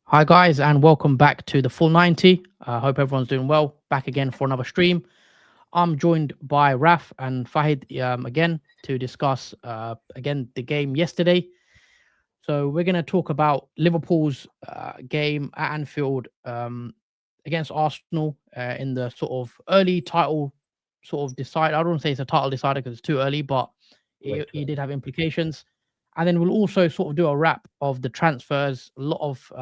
Hi, guys, and welcome back to the Full 90. I hope everyone's doing well. Back again for another stream. I'm joined by Raf and Fahid again to discuss again the game yesterday. So we're going to talk about Liverpool's game at Anfield against Arsenal in the sort of early title sort of decide. I don't want to say it's a title decider because it's too early, but it did have implications. And then we'll also sort of do a wrap of the transfers. A lot of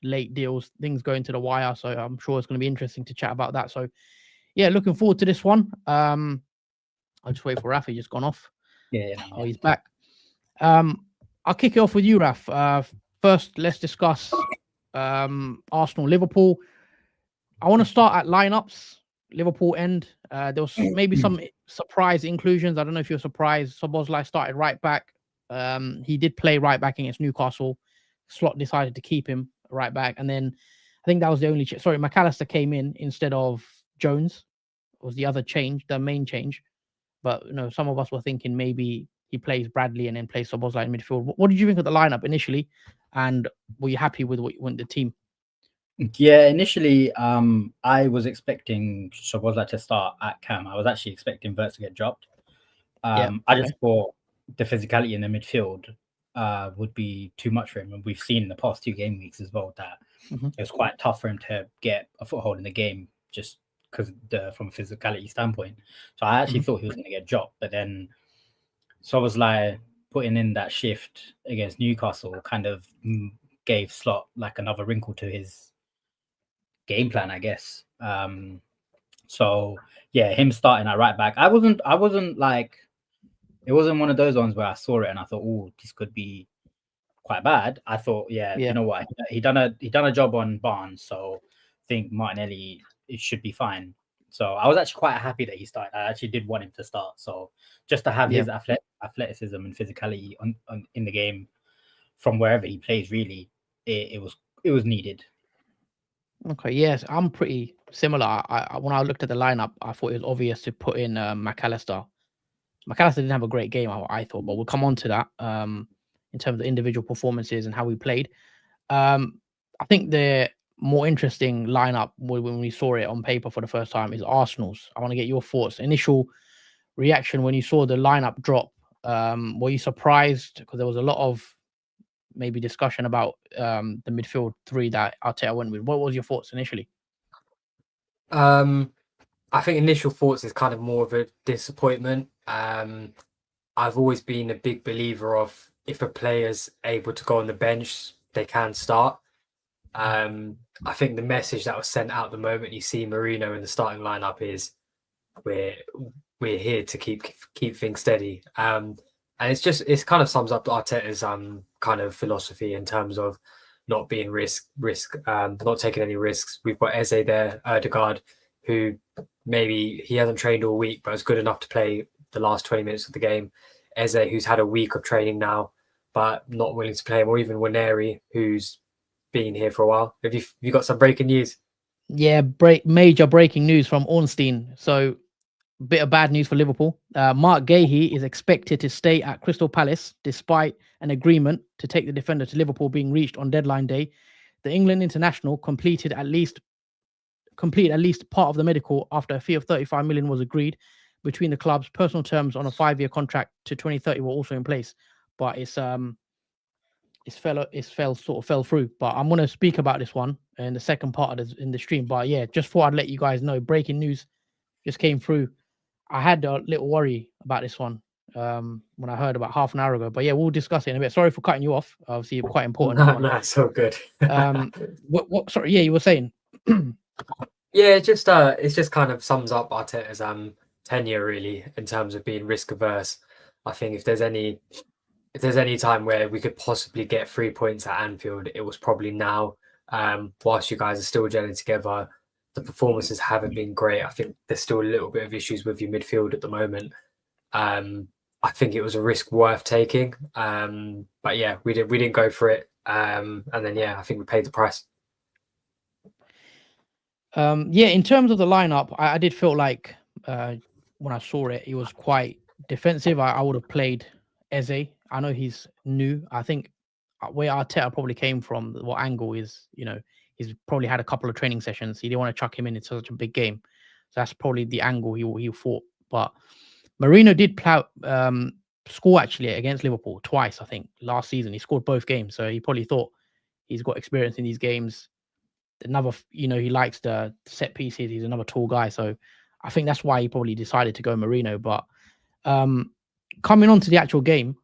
late deals, things going to the wire. So I'm sure it's going to be interesting to chat about that. So yeah, looking forward to this one. I'll just wait for Raf. He's just gone off. Oh, he's back. I'll kick it off with you, Raf. First, let's discuss Arsenal, Liverpool. I want to start at lineups. Liverpool end. There was maybe some surprise inclusions. I don't know if you're surprised. Szoboszlai started right back. He did play right back against Newcastle. Slot decided to keep him right back, and then I think that was the only. Sorry, McAllister came in instead of Jones. Was the other change, the main change? But some of us were thinking maybe he plays Bradley and then plays Szoboszlai in midfield. What did you think of the lineup initially, and were you happy with what went the team? Yeah, initially, I was expecting Szoboszlai to start at cam. I was actually expecting Verts to get dropped. I just thought the physicality in the midfield would be too much for him, and we've seen in the past 2 game weeks as well that it was quite tough for him to get a foothold in the game just because from a physicality standpoint. So I actually thought he was going to get dropped, but then Szoboszlai putting in that shift against Newcastle kind of gave Slot like another wrinkle to his game plan, I guess. So yeah, him starting at right back, I wasn't like, it wasn't one of those ones where I saw it and I thought, oh, this could be quite bad. I thought, you know what, he done a job on Barnes, so I think Martinelli, it should be fine. So I was actually quite happy that he started. I actually did want him to start. So just to have his athleticism and physicality on in the game from wherever he plays, really, it was needed. Okay, yes, I'm pretty similar. When I looked at the lineup, I thought it was obvious to put in McAllister. McAllister didn't have a great game, I thought, but we'll come on to that in terms of individual performances and how we played. I think the more interesting lineup when we saw it on paper for the first time is Arsenal's. I want to get your thoughts. Initial reaction when you saw the lineup drop. Were you surprised? Because there was a lot of maybe discussion about the midfield 3 that Arteta went with. What was your thoughts initially? I think initial thoughts is kind of more of a disappointment. I've always been a big believer of if a player's able to go on the bench, they can start. I think the message that was sent out the moment you see Marino in the starting lineup is we're here to keep things steady. And it kind of sums up Arteta's kind of philosophy in terms of not being not taking any risks. We've got Eze there, Ødegaard, who maybe he hasn't trained all week, but is good enough to play the last 20 minutes of the game. Eze, who's had a week of training now, but not willing to play him, or even Waneri, who's been here for a while. Have you got some breaking news? Yeah, major breaking news from Ornstein. So, bit of bad news for Liverpool. Mark Gahey is expected to stay at Crystal Palace despite an agreement to take the defender to Liverpool being reached on deadline day. The England international completed at least part of the medical after a fee of 35 million was agreed between the clubs. Personal terms on a 5-year contract to 2030 were also in place, but it fell through. But I'm going to speak about this one in the second part of in the stream. But yeah, just thought I'd let you guys know. Breaking news just came through. I had a little worry about this one when I heard about half an hour ago. But yeah, we'll discuss it in a bit. Sorry for cutting you off. Obviously, you're quite important. No, it's so good. What? Sorry, yeah, you were saying. Yeah, it just kind of sums up Arteta's tenure really in terms of being risk averse. I think if there's any time where we could possibly get 3 points at Anfield, it was probably now. Whilst you guys are still gelling together, the performances haven't been great. I think there's still a little bit of issues with your midfield at the moment. I think it was a risk worth taking. But yeah, we didn't go for it. And then I think we paid the price. In terms of the lineup, I did feel like when I saw it was quite defensive. I would have played Eze. I know he's new. I think where Arteta probably came from, what angle is, he's probably had a couple of training sessions. He didn't want to chuck him in into such a big game. So that's probably the angle he fought. But Mourinho did score actually against Liverpool twice, I think, last season. He scored both games. So he probably thought he's got experience in these games. He likes the set pieces. He's another tall guy. So I think that's why he probably decided to go Mourinho. But coming on to the actual game,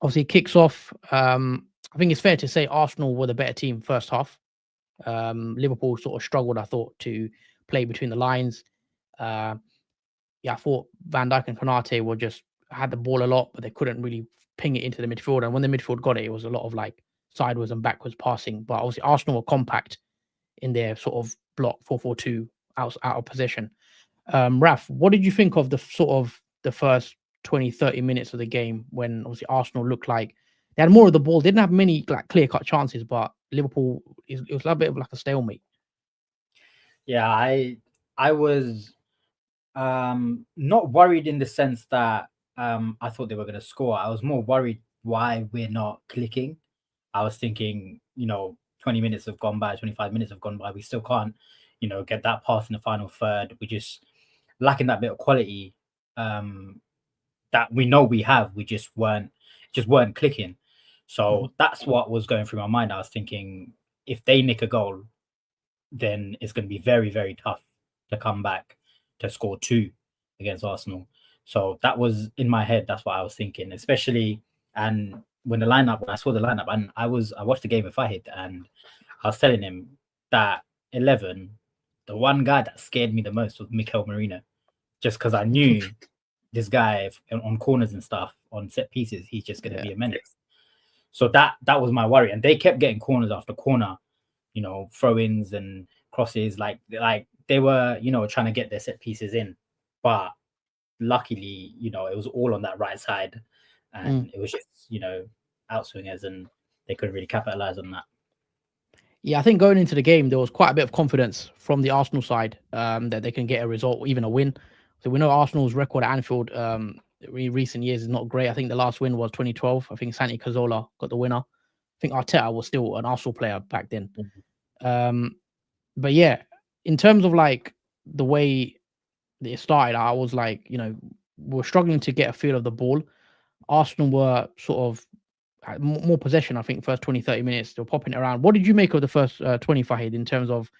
obviously it kicks off. I think it's fair to say Arsenal were the better team first half. Liverpool sort of struggled, I thought, to play between the lines. I thought Van Dijk and Konate had the ball a lot, but they couldn't really ping it into the midfield. And when the midfield got it, it was a lot of like sideways and backwards passing. But obviously Arsenal were compact in their sort of block 4-4-2 out of possession. Raf, what did you think of the first 20-30 minutes of the game when obviously Arsenal looked like they had more of the ball, didn't have many like clear-cut chances, but Liverpool, it was a bit of like a stalemate. Yeah, I was not worried in the sense that I thought they were going to score. I was more worried why we're not clicking. I was thinking, 20 minutes have gone by, 25 minutes have gone by. We still can't, get that pass in the final third. We're just lacking that bit of quality that we know we have. We just weren't clicking. So that's what was going through my mind. I was thinking, if they nick a goal, then it's going to be very, very tough to come back to score 2 against Arsenal. So that was in my head. That's what I was thinking, especially and when I saw the lineup, and I watched the game with Fahid, and I was telling him that 11, the one guy that scared me the most was Mikel Merino, just because I knew this guy on corners and stuff, on set pieces, he's just going to be a menace. So that was my worry, and they kept getting corners after corner, throw-ins and crosses, like they were, trying to get their set pieces in, but luckily, it was all on that right side, and it was just, outswingers, and they couldn't really capitalize on that. Yeah, I think going into the game, there was quite a bit of confidence from the Arsenal side that they can get a result or even a win. So we know Arsenal's record at Anfield in recent years is not great. I think the last win was 2012. I think Santi Cazorla got the winner. I think Arteta was still an Arsenal player back then. But yeah, in terms of like the way it started, I was like, we're struggling to get a feel of the ball. Arsenal were sort of more possession, I think, first 20-30 minutes. They were popping it around. What did you make of the first 20, Fahid, in terms of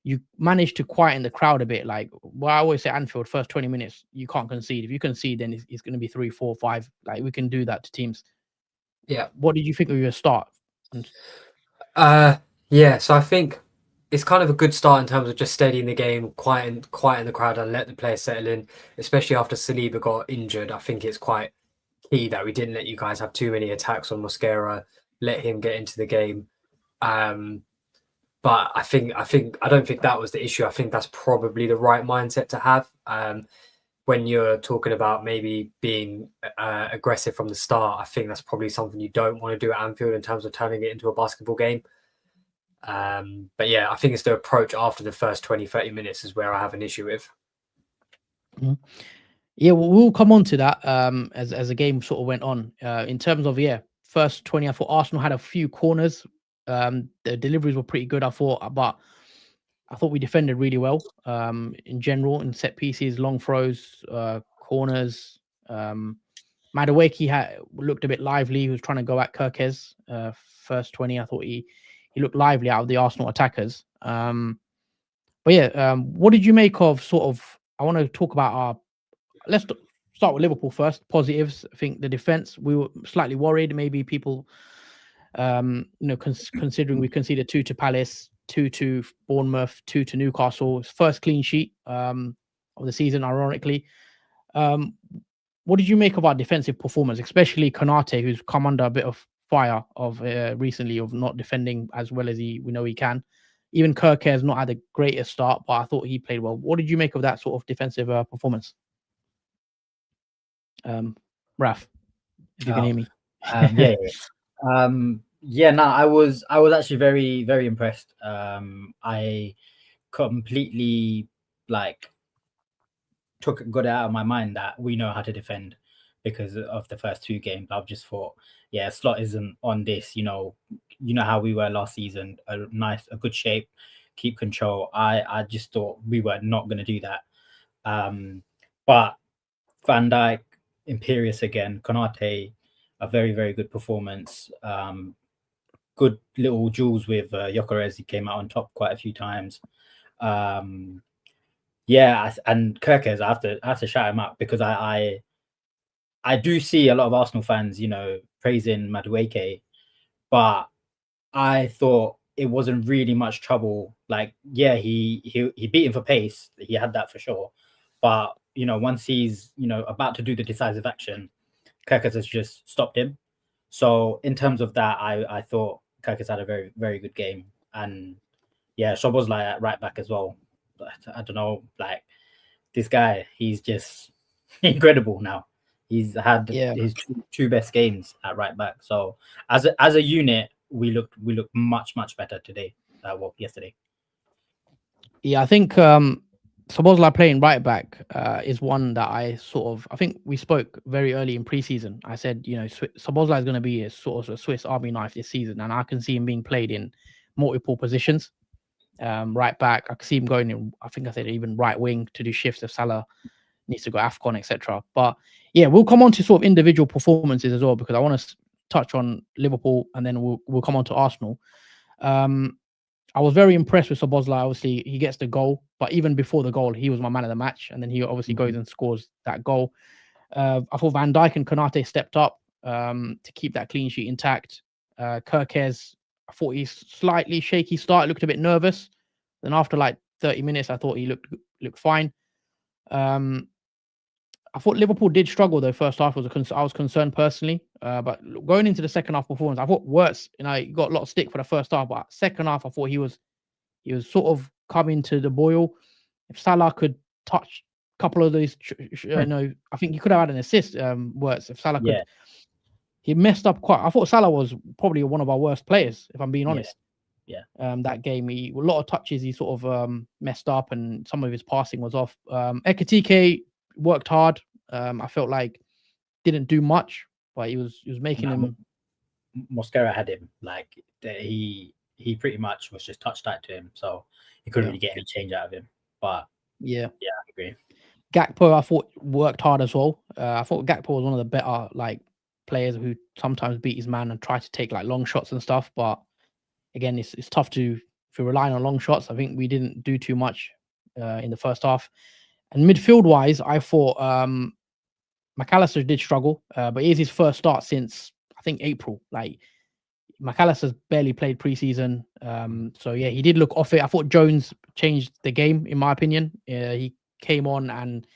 you managed to quieten the crowd a bit? Like, well, I always say Anfield, first 20 minutes, you can't concede. If you concede, then it's going to be 3, 4, 5. Like, we can do that to teams. Yeah. What did you think of your start? Yeah, so I think it's kind of a good start in terms of just steadying the game, quieten the crowd and let the players settle in, especially after Saliba got injured. I think it's quite key that we didn't let you guys have too many attacks on Mosquera, let him get into the game. But I don't think that was the issue. I think that's probably the right mindset to have. When you're talking about maybe being aggressive from the start, I think that's probably something you don't want to do at Anfield in terms of turning it into a basketball game. But yeah, I think it's the approach after the first 20-30 minutes is where I have an issue with. Yeah, we'll come on to that as the game sort of went on. In terms of, first 20, I thought Arsenal had a few corners. The deliveries were pretty good, I thought, but I thought we defended really well in general, in set pieces, long throws, corners. Madueke looked a bit lively. He was trying to go at Kirkes. First 20, I thought he looked lively out of the Arsenal attackers. But yeah, what did you make of sort of, I want to talk about let's start with Liverpool first. Positives. I think the defense, we were slightly worried. Maybe people, considering we conceded 2 to Palace, 2 to Bournemouth, 2 to Newcastle, first clean sheet of the season, ironically. What did you make of our defensive performance, especially Konate, who's come under a bit of fire recently of not defending as well as we know he can. Even Kirk has not had the greatest start, but I thought he played well. What did you make of that sort of defensive performance? Raf, if you can hear me. I was actually very, very impressed. I completely got it out of my mind that we know how to defend because of the first 2 games. I've just thought, yeah, Slot isn't on this. You know how we were last season. A good shape, keep control. I just thought we were not going to do that. But Van Dijk, imperious again. Konate, a very, very good performance. Good little duels with Gyökeres. He came out on top quite a few times. Yeah, and Kirkes, I have to shout him out because I do see a lot of Arsenal fans, praising Madueke, but I thought it wasn't really much trouble. Like, yeah, he beat him for pace. He had that for sure. But, once he's, about to do the decisive action, Kirkes has just stopped him. So in terms of that, I thought Kirkes had a very, very good game. And yeah, Szoboszlai at right back as well. But I don't know, like this guy, he's just incredible now. He's had his two best games at right back. So as a unit, we look much better today. Yesterday. Yeah, I think Szoboszlai playing right back is one that I think we spoke very early in preseason. I said, Szoboszlai is going to be a sort of a Swiss Army knife this season, and I can see him being played in multiple positions. Right back, I can see him going in. I think I said even right wing to do shifts if Salah needs to go AFCON, etc. But yeah, we'll come on to sort of individual performances as well because I want to touch on Liverpool and then we'll come on to Arsenal. I was very impressed with Szoboszlai. Obviously, he gets the goal, but even before the goal, he was my man of the match, and then he obviously goes and scores that goal. I thought Van Dijk and Konate stepped up to keep that clean sheet intact. Kirkes, I thought he slightly shaky start, looked a bit nervous. Then after like 30 minutes, I thought he looked fine. I thought Liverpool did struggle though. First half I was concerned personally, but going into the second half performance, I thought Wirtz, he got a lot of stick for the first half, but second half I thought he was sort of coming to the boil. If Salah could touch a couple of those, I think he could have had an assist. Wirtz, if Salah could, he messed up quite. I thought Salah was probably one of our worst players, if I'm being honest. Yeah. That game, a lot of touches he sort of messed up, and some of his passing was off. Ekitike worked hard. I felt like didn't do much, but he was making him. Mosquera had him like he pretty much was just touch tight to him, so he couldn't really get any change out of him. But yeah, I agree. Gakpo, I thought worked hard as well. I thought Gakpo was one of the better players who sometimes beat his man and try to take long shots and stuff. But again, it's tough if you're relying on long shots. I think we didn't do too much in the first half. And midfield wise, I thought McAllister did struggle, but it is his first start since I think April. McAllister's barely played preseason, so yeah, he did look off it. I thought Jones changed the game, in my opinion. He came on and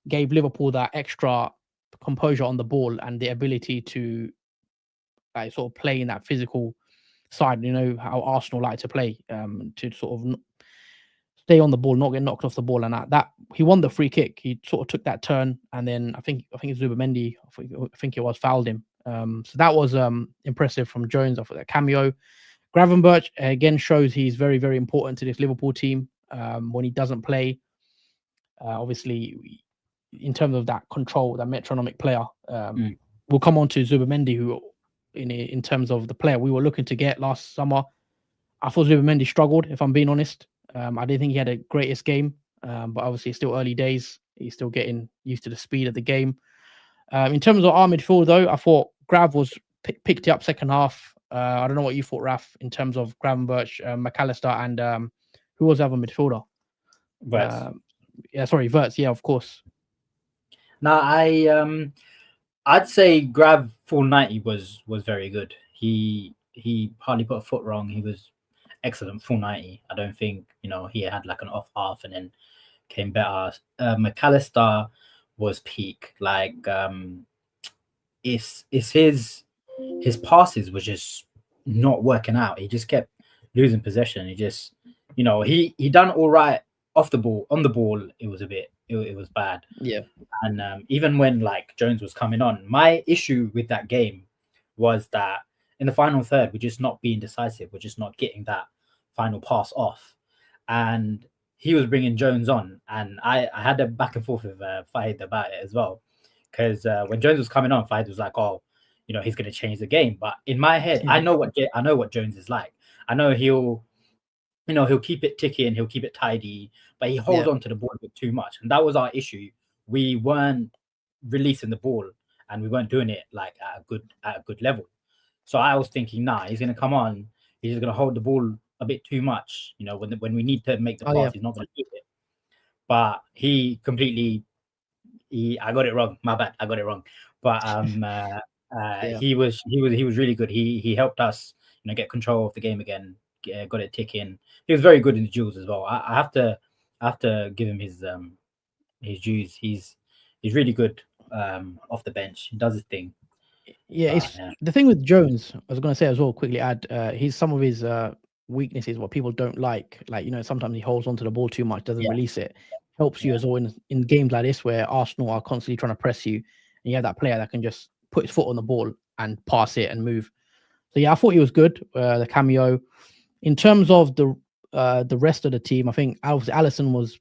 gave Liverpool that extra composure on the ball and the ability to sort of play in that physical side. How Arsenal like to play, to sort of stay on the ball, not get knocked off the ball, and that he won the free kick. He sort of took that turn, and then I think Zubimendi, I think it was, fouled him. So that was impressive from Jones. I thought that cameo. Gravenberch again shows he's very, very important to this Liverpool team when he doesn't play. Obviously, in terms of that control, that metronomic player. We'll come on to Zubimendi, who in terms of the player we were looking to get last summer. I thought Zubimendi struggled, if I'm being honest. I didn't think he had a greatest game, but obviously it's still early days. He's still getting used to the speed of the game. In terms of our midfield, though, I thought Grav was picked it up second half. I don't know what you thought, Raf, in terms of Gravenberch, McAllister, and who was the other midfielder? Wirtz. Wirtz. Yeah, of course. Now I'd say Grav full 90 was very good. He hardly put a foot wrong. He was excellent full 90. I don't think he had an off half and then came better. McAllister was peak. It's his passes were just not working out. He just kept losing possession. He just he done all right off the ball. On the ball, it was a bit it was bad. Yeah. And even when Jones was coming on, my issue with that game was that in the final third, we're just not being decisive. We're just not getting that final pass off. And he was bringing Jones on. And I had a back and forth with Fahid about it as well. Because when Jones was coming on, Fahid was like, oh, he's going to change the game. But in my head, I know what Jones is like. I know he'll keep it ticking, he'll keep it tidy, but he holds on to the ball a bit too much, and that was our issue. We weren't releasing the ball, and we weren't doing it like at a good level. So I was thinking, he's going to come on, he's just going to hold the ball a bit too much. When we need to make the pass, he's not going to do it. But he completely, I got it wrong. My bad, I got it wrong. But he was really good. He helped us, get control of the game again. Got it ticking. He was very good in the duels as well. I have to give him his dues. He's really good off the bench. He does his thing. Yeah, the thing with Jones, I was going to say as well, quickly add, some of his weaknesses, what people don't like, sometimes he holds onto the ball too much, doesn't release it. Helps you as well in games like this where Arsenal are constantly trying to press you, and you have that player that can just put his foot on the ball and pass it and move. So I thought he was good, the cameo. In terms of the rest of the team, I think Alisson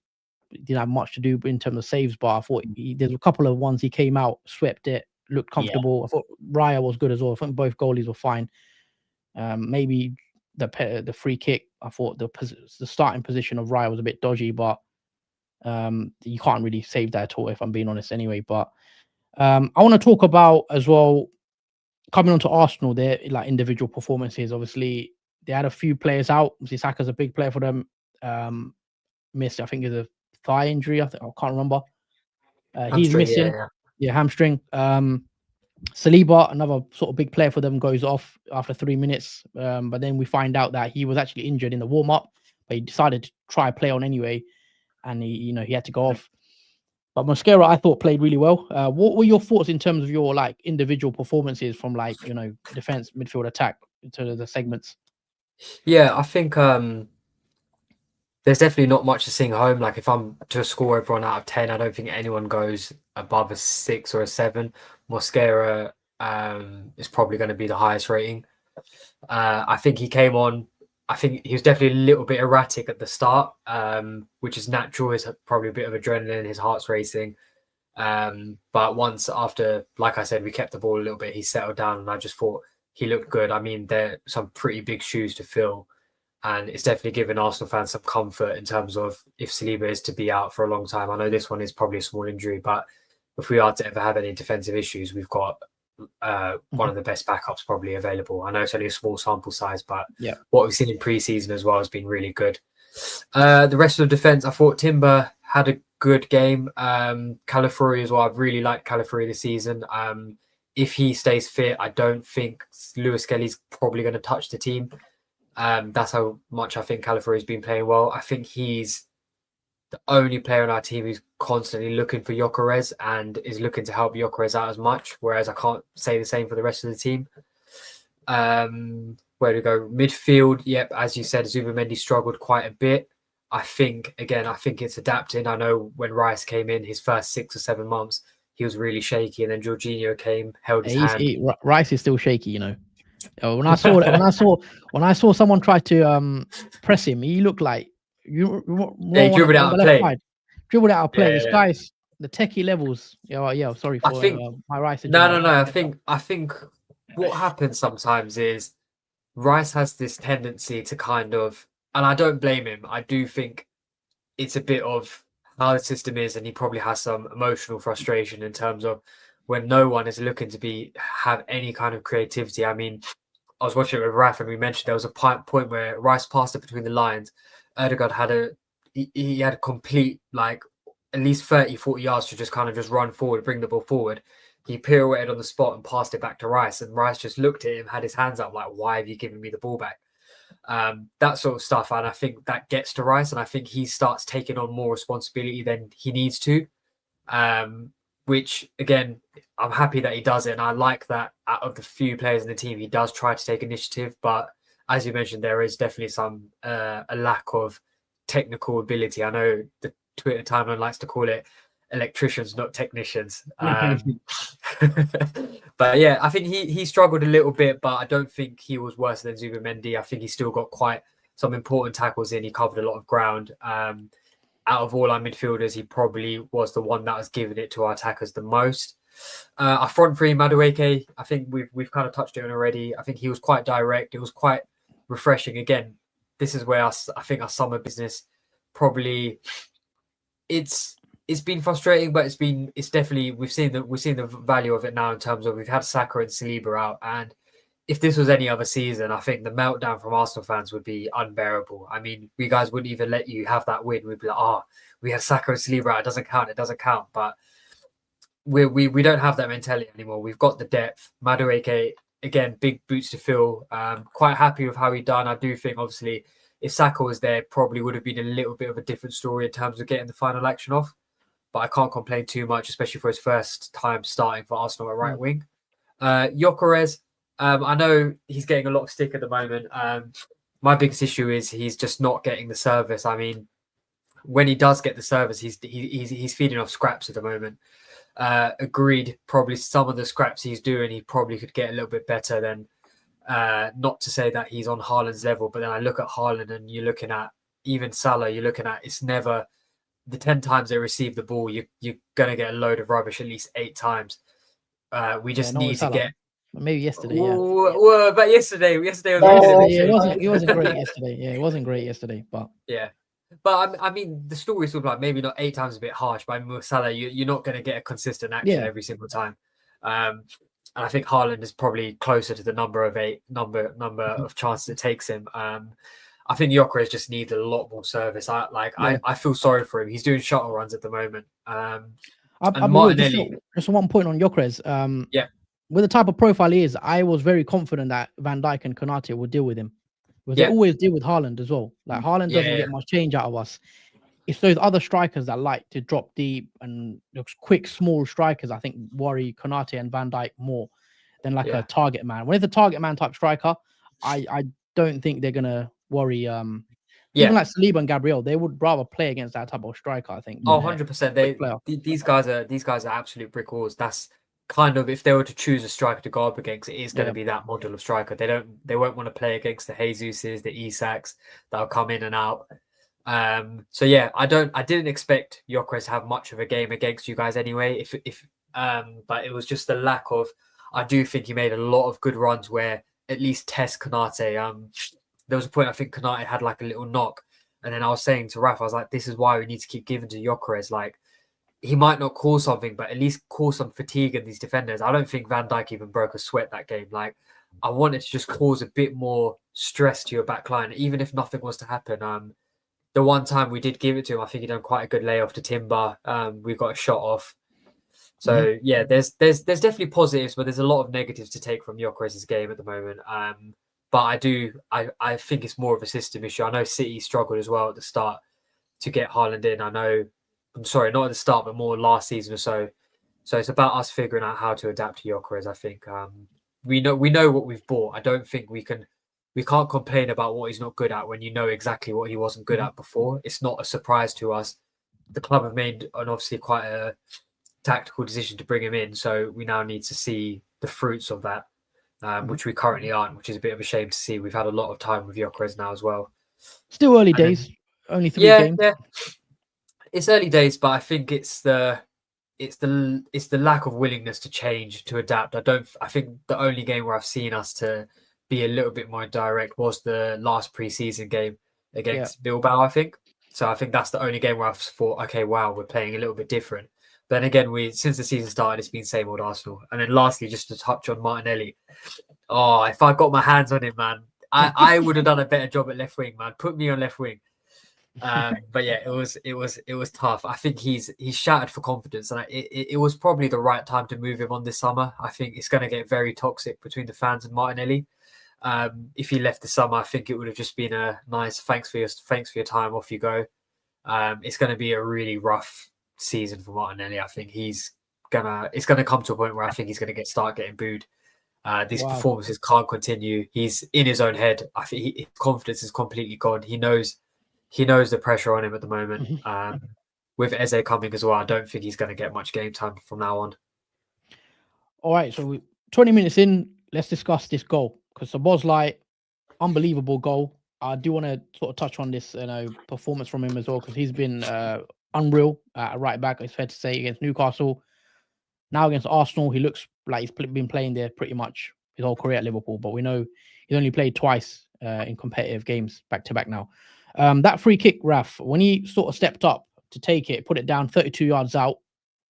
didn't have much to do in terms of saves, but I thought there's a couple of ones he came out, swept it, looked comfortable. I thought Raya was good as well. I think both goalies were fine. Maybe the free kick, I thought the starting position of Raya was a bit dodgy, but you can't really save that at all, if I'm being honest anyway. But I want to talk about as well, coming on to Arsenal, their individual performances. Obviously, they had a few players out. Isaka's a big player for them. Missed, I think, is a thigh injury. I can't remember. He's missing. Hamstring. Saliba, another sort of big player for them, goes off after 3 minutes. But then we find out that he was actually injured in the warm-up, but he decided to try play on anyway, and he had to go off. But Mosquera, I thought, played really well. What were your thoughts in terms of your individual performances from defense, midfield, attack to the segments? Yeah, I think there's definitely not much to sing home. If I'm to score everyone out of 10, I don't think anyone goes above a 6 or a 7. Mosquera is probably going to be the highest rating. I think he came on. I think he was definitely a little bit erratic at the start, which is natural. It's probably a bit of adrenaline, his heart's racing. But once after, like I said, we kept the ball a little bit, he settled down, and I just thought he looked good. I mean, there are some pretty big shoes to fill, and it's definitely given Arsenal fans some comfort in terms of if Saliba is to be out for a long time. I know this one is probably a small injury, but if we are to ever have any defensive issues, we've got one of the best backups probably available. I know it's only a small sample size, but what we've seen in pre-season as well has been really good. The rest of the defense, I thought Timber had a good game. Calafiori as well. I've really liked Calafiori this season. If he stays fit, I don't think Lewis Kelly's probably going to touch the team. That's how much I think Calafiori's been playing well. I think he's the only player on our team who's constantly looking for Gyökeres and is looking to help Gyökeres out as much, whereas I can't say the same for the rest of the team. Where to go? Midfield, yep, as you said, Zubimendi struggled quite a bit. I think it's adapting. I know when Rice came in, his first 6 or 7 months, he was really shaky, and then Jorginho came, held his hand. Rice is still shaky, When I saw someone try to press him, he looked like he dribbled out of play. Dribbled out of play. This guy's the techie levels. Yeah. Sorry for my Rice. No. I think what happens sometimes is Rice has this tendency to kind of, and I don't blame him. I do think it's a bit of how the system is, and he probably has some emotional frustration in terms of when no one is looking to have any kind of creativity. I mean, I was watching it with Raf, and we mentioned there was a point where Rice passed it between the lines. Erdegaard had a complete, at least 30, 40 yards to just run forward, bring the ball forward. He pirouetted on the spot and passed it back to Rice, and Rice just looked at him, had his hands up like, why have you given me the ball back? That sort of stuff. And I think that gets to Rice, and I think he starts taking on more responsibility than he needs to, which, again, I'm happy that he does it. And I like that out of the few players in the team, he does try to take initiative. But as you mentioned, there is definitely some a lack of technical ability. I know the Twitter timeline likes to call it electricians, not technicians. But yeah, I think he struggled a little bit, but I don't think he was worse than Zubimendi. I think he still got quite some important tackles in. He covered a lot of ground. Out of all our midfielders, he probably was the one that was giving it to our attackers the most. Our front three, Madueke, I think we've kind of touched on already. I think he was quite direct. It was quite refreshing. Again, this is where I think our summer business probably it's been frustrating, but it's definitely we've seen the value of it now in terms of we've had Saka and Saliba out, and if this was any other season, I think the meltdown from Arsenal fans would be unbearable. I mean, we guys wouldn't even let you have that win. We'd be like, oh, we have Saka and Saliba out. It doesn't count. It doesn't count. But we don't have that mentality anymore. We've got the depth. Madueke, again, big boots to fill. Quite happy with how he done. I do think, obviously, if Saka was there, probably would have been a little bit of a different story in terms of getting the final action off. But I can't complain too much, especially for his first time starting for Arsenal at right wing. Gyökeres, I know he's getting a lot of stick at the moment. My biggest issue is he's just not getting the service. I mean, when he does get the service, he's feeding off scraps at the moment. Agreed, probably some of the scraps he's doing, he probably could get a little bit better than. Not to say that he's on Haaland's level, but then I look at Haaland and you're looking at even Salah, you're looking at it's never the 10 times they receive the ball, you're going to get a load of rubbish at least 8 times. We just need to get. Maybe yesterday, yeah. Well, but yesterday was it wasn't great yesterday. Yeah, it wasn't great yesterday, but yeah. But I mean, the story is sort of like maybe not 8 times a bit harsh, but I mean, with Salah, you're not going to get a consistent action every single time. And I think Haaland is probably closer to the number of chances it takes him. I think Gyökeres just needs a lot more service. I feel sorry for him. He's doing shuttle runs at the moment. Just one point on Gyökeres. With the type of profile he is, I was very confident that Van Dijk and Konate would deal with him. Because they always deal with Haaland as well. Like Haaland doesn't get much change out of us. It's those other strikers that like to drop deep and those quick, small strikers, I think, worry Konate and Van Dijk more than like a target man. When it's a target man type striker, I don't think they're gonna worry. Even like Saliba and Gabriel, they would rather play against that type of striker, I think. 100%. These guys are absolute brick walls. That's kind of, if they were to choose a striker to go up against, it is going to be that model of striker. They won't want to play against the Jesuses, the Isaks that'll come in and out. So yeah, I didn't expect Gyökeres to have much of a game against you guys anyway. But it was just the lack of. I do think he made a lot of good runs where at least test Konate. There was a point I think Konate had like a little knock, and then I was saying to Raf, I was like, this is why we need to keep giving to Gyökeres. Like, he might not cause something, but at least cause some fatigue in these defenders. I don't think Van Dijk even broke a sweat that game. Like, I wanted to just cause a bit more stress to your back line, even if nothing was to happen. The one time we did give it to him, I think he done quite a good layoff to Timber. We got a shot off. So yeah, there's definitely positives, but there's a lot of negatives to take from Gyökeres' game at the moment. But I think it's more of a system issue. I know City struggled as well at the start to get Haaland in. I'm sorry, not at the start, but more last season or so. So it's about us figuring out how to adapt to Gyökeres. I think we know what we've bought. I don't think we can't complain about what he's not good at when you know exactly what he wasn't good at before. It's not a surprise to us. The club have made obviously quite a tactical decision to bring him in, so we now need to see the fruits of that, which we currently aren't, which is a bit of a shame to see. We've had a lot of time with Gyökeres now as well. Still early days, only 3 games. Yeah, it's early days, but I think it's the lack of willingness to change, to adapt. I think the only game where I've seen us to be a little bit more direct was the last pre-season game against Bilbao, I think. So I think that's the only game where I've thought, okay, wow, we're playing a little bit different. But then again, since the season started, it's been same old Arsenal. And then lastly, just to touch on Martinelli. Oh, if I got my hands on him, man, I would have done a better job at left wing, man. Put me on left wing. But yeah, it was tough. I think he's shattered for confidence, and it was probably the right time to move him on this summer. I think it's going to get very toxic between the fans and Martinelli. If he left this summer, I think it would have just been a nice thanks for your time, off you go. It's going to be a really rough season for Martinelli. I think it's gonna come to a point where I think he's going to start getting booed. These performances can't continue. He's in his own head. I think his confidence is completely gone. He knows the pressure on him at the moment. With Eze coming as well, I don't think he's going to get much game time from now on. All right, so 20 minutes in, let's discuss this goal, because Szoboszlai, unbelievable goal. I do want to sort of touch on this, performance from him as well, because he's been unreal at right back. It's fair to say, against Newcastle. Now against Arsenal, he looks like he's been playing there pretty much his whole career at Liverpool, but we know he's only played twice in competitive games back to back now. That free kick, Raf, when he sort of stepped up to take it, put it down 32 yards out,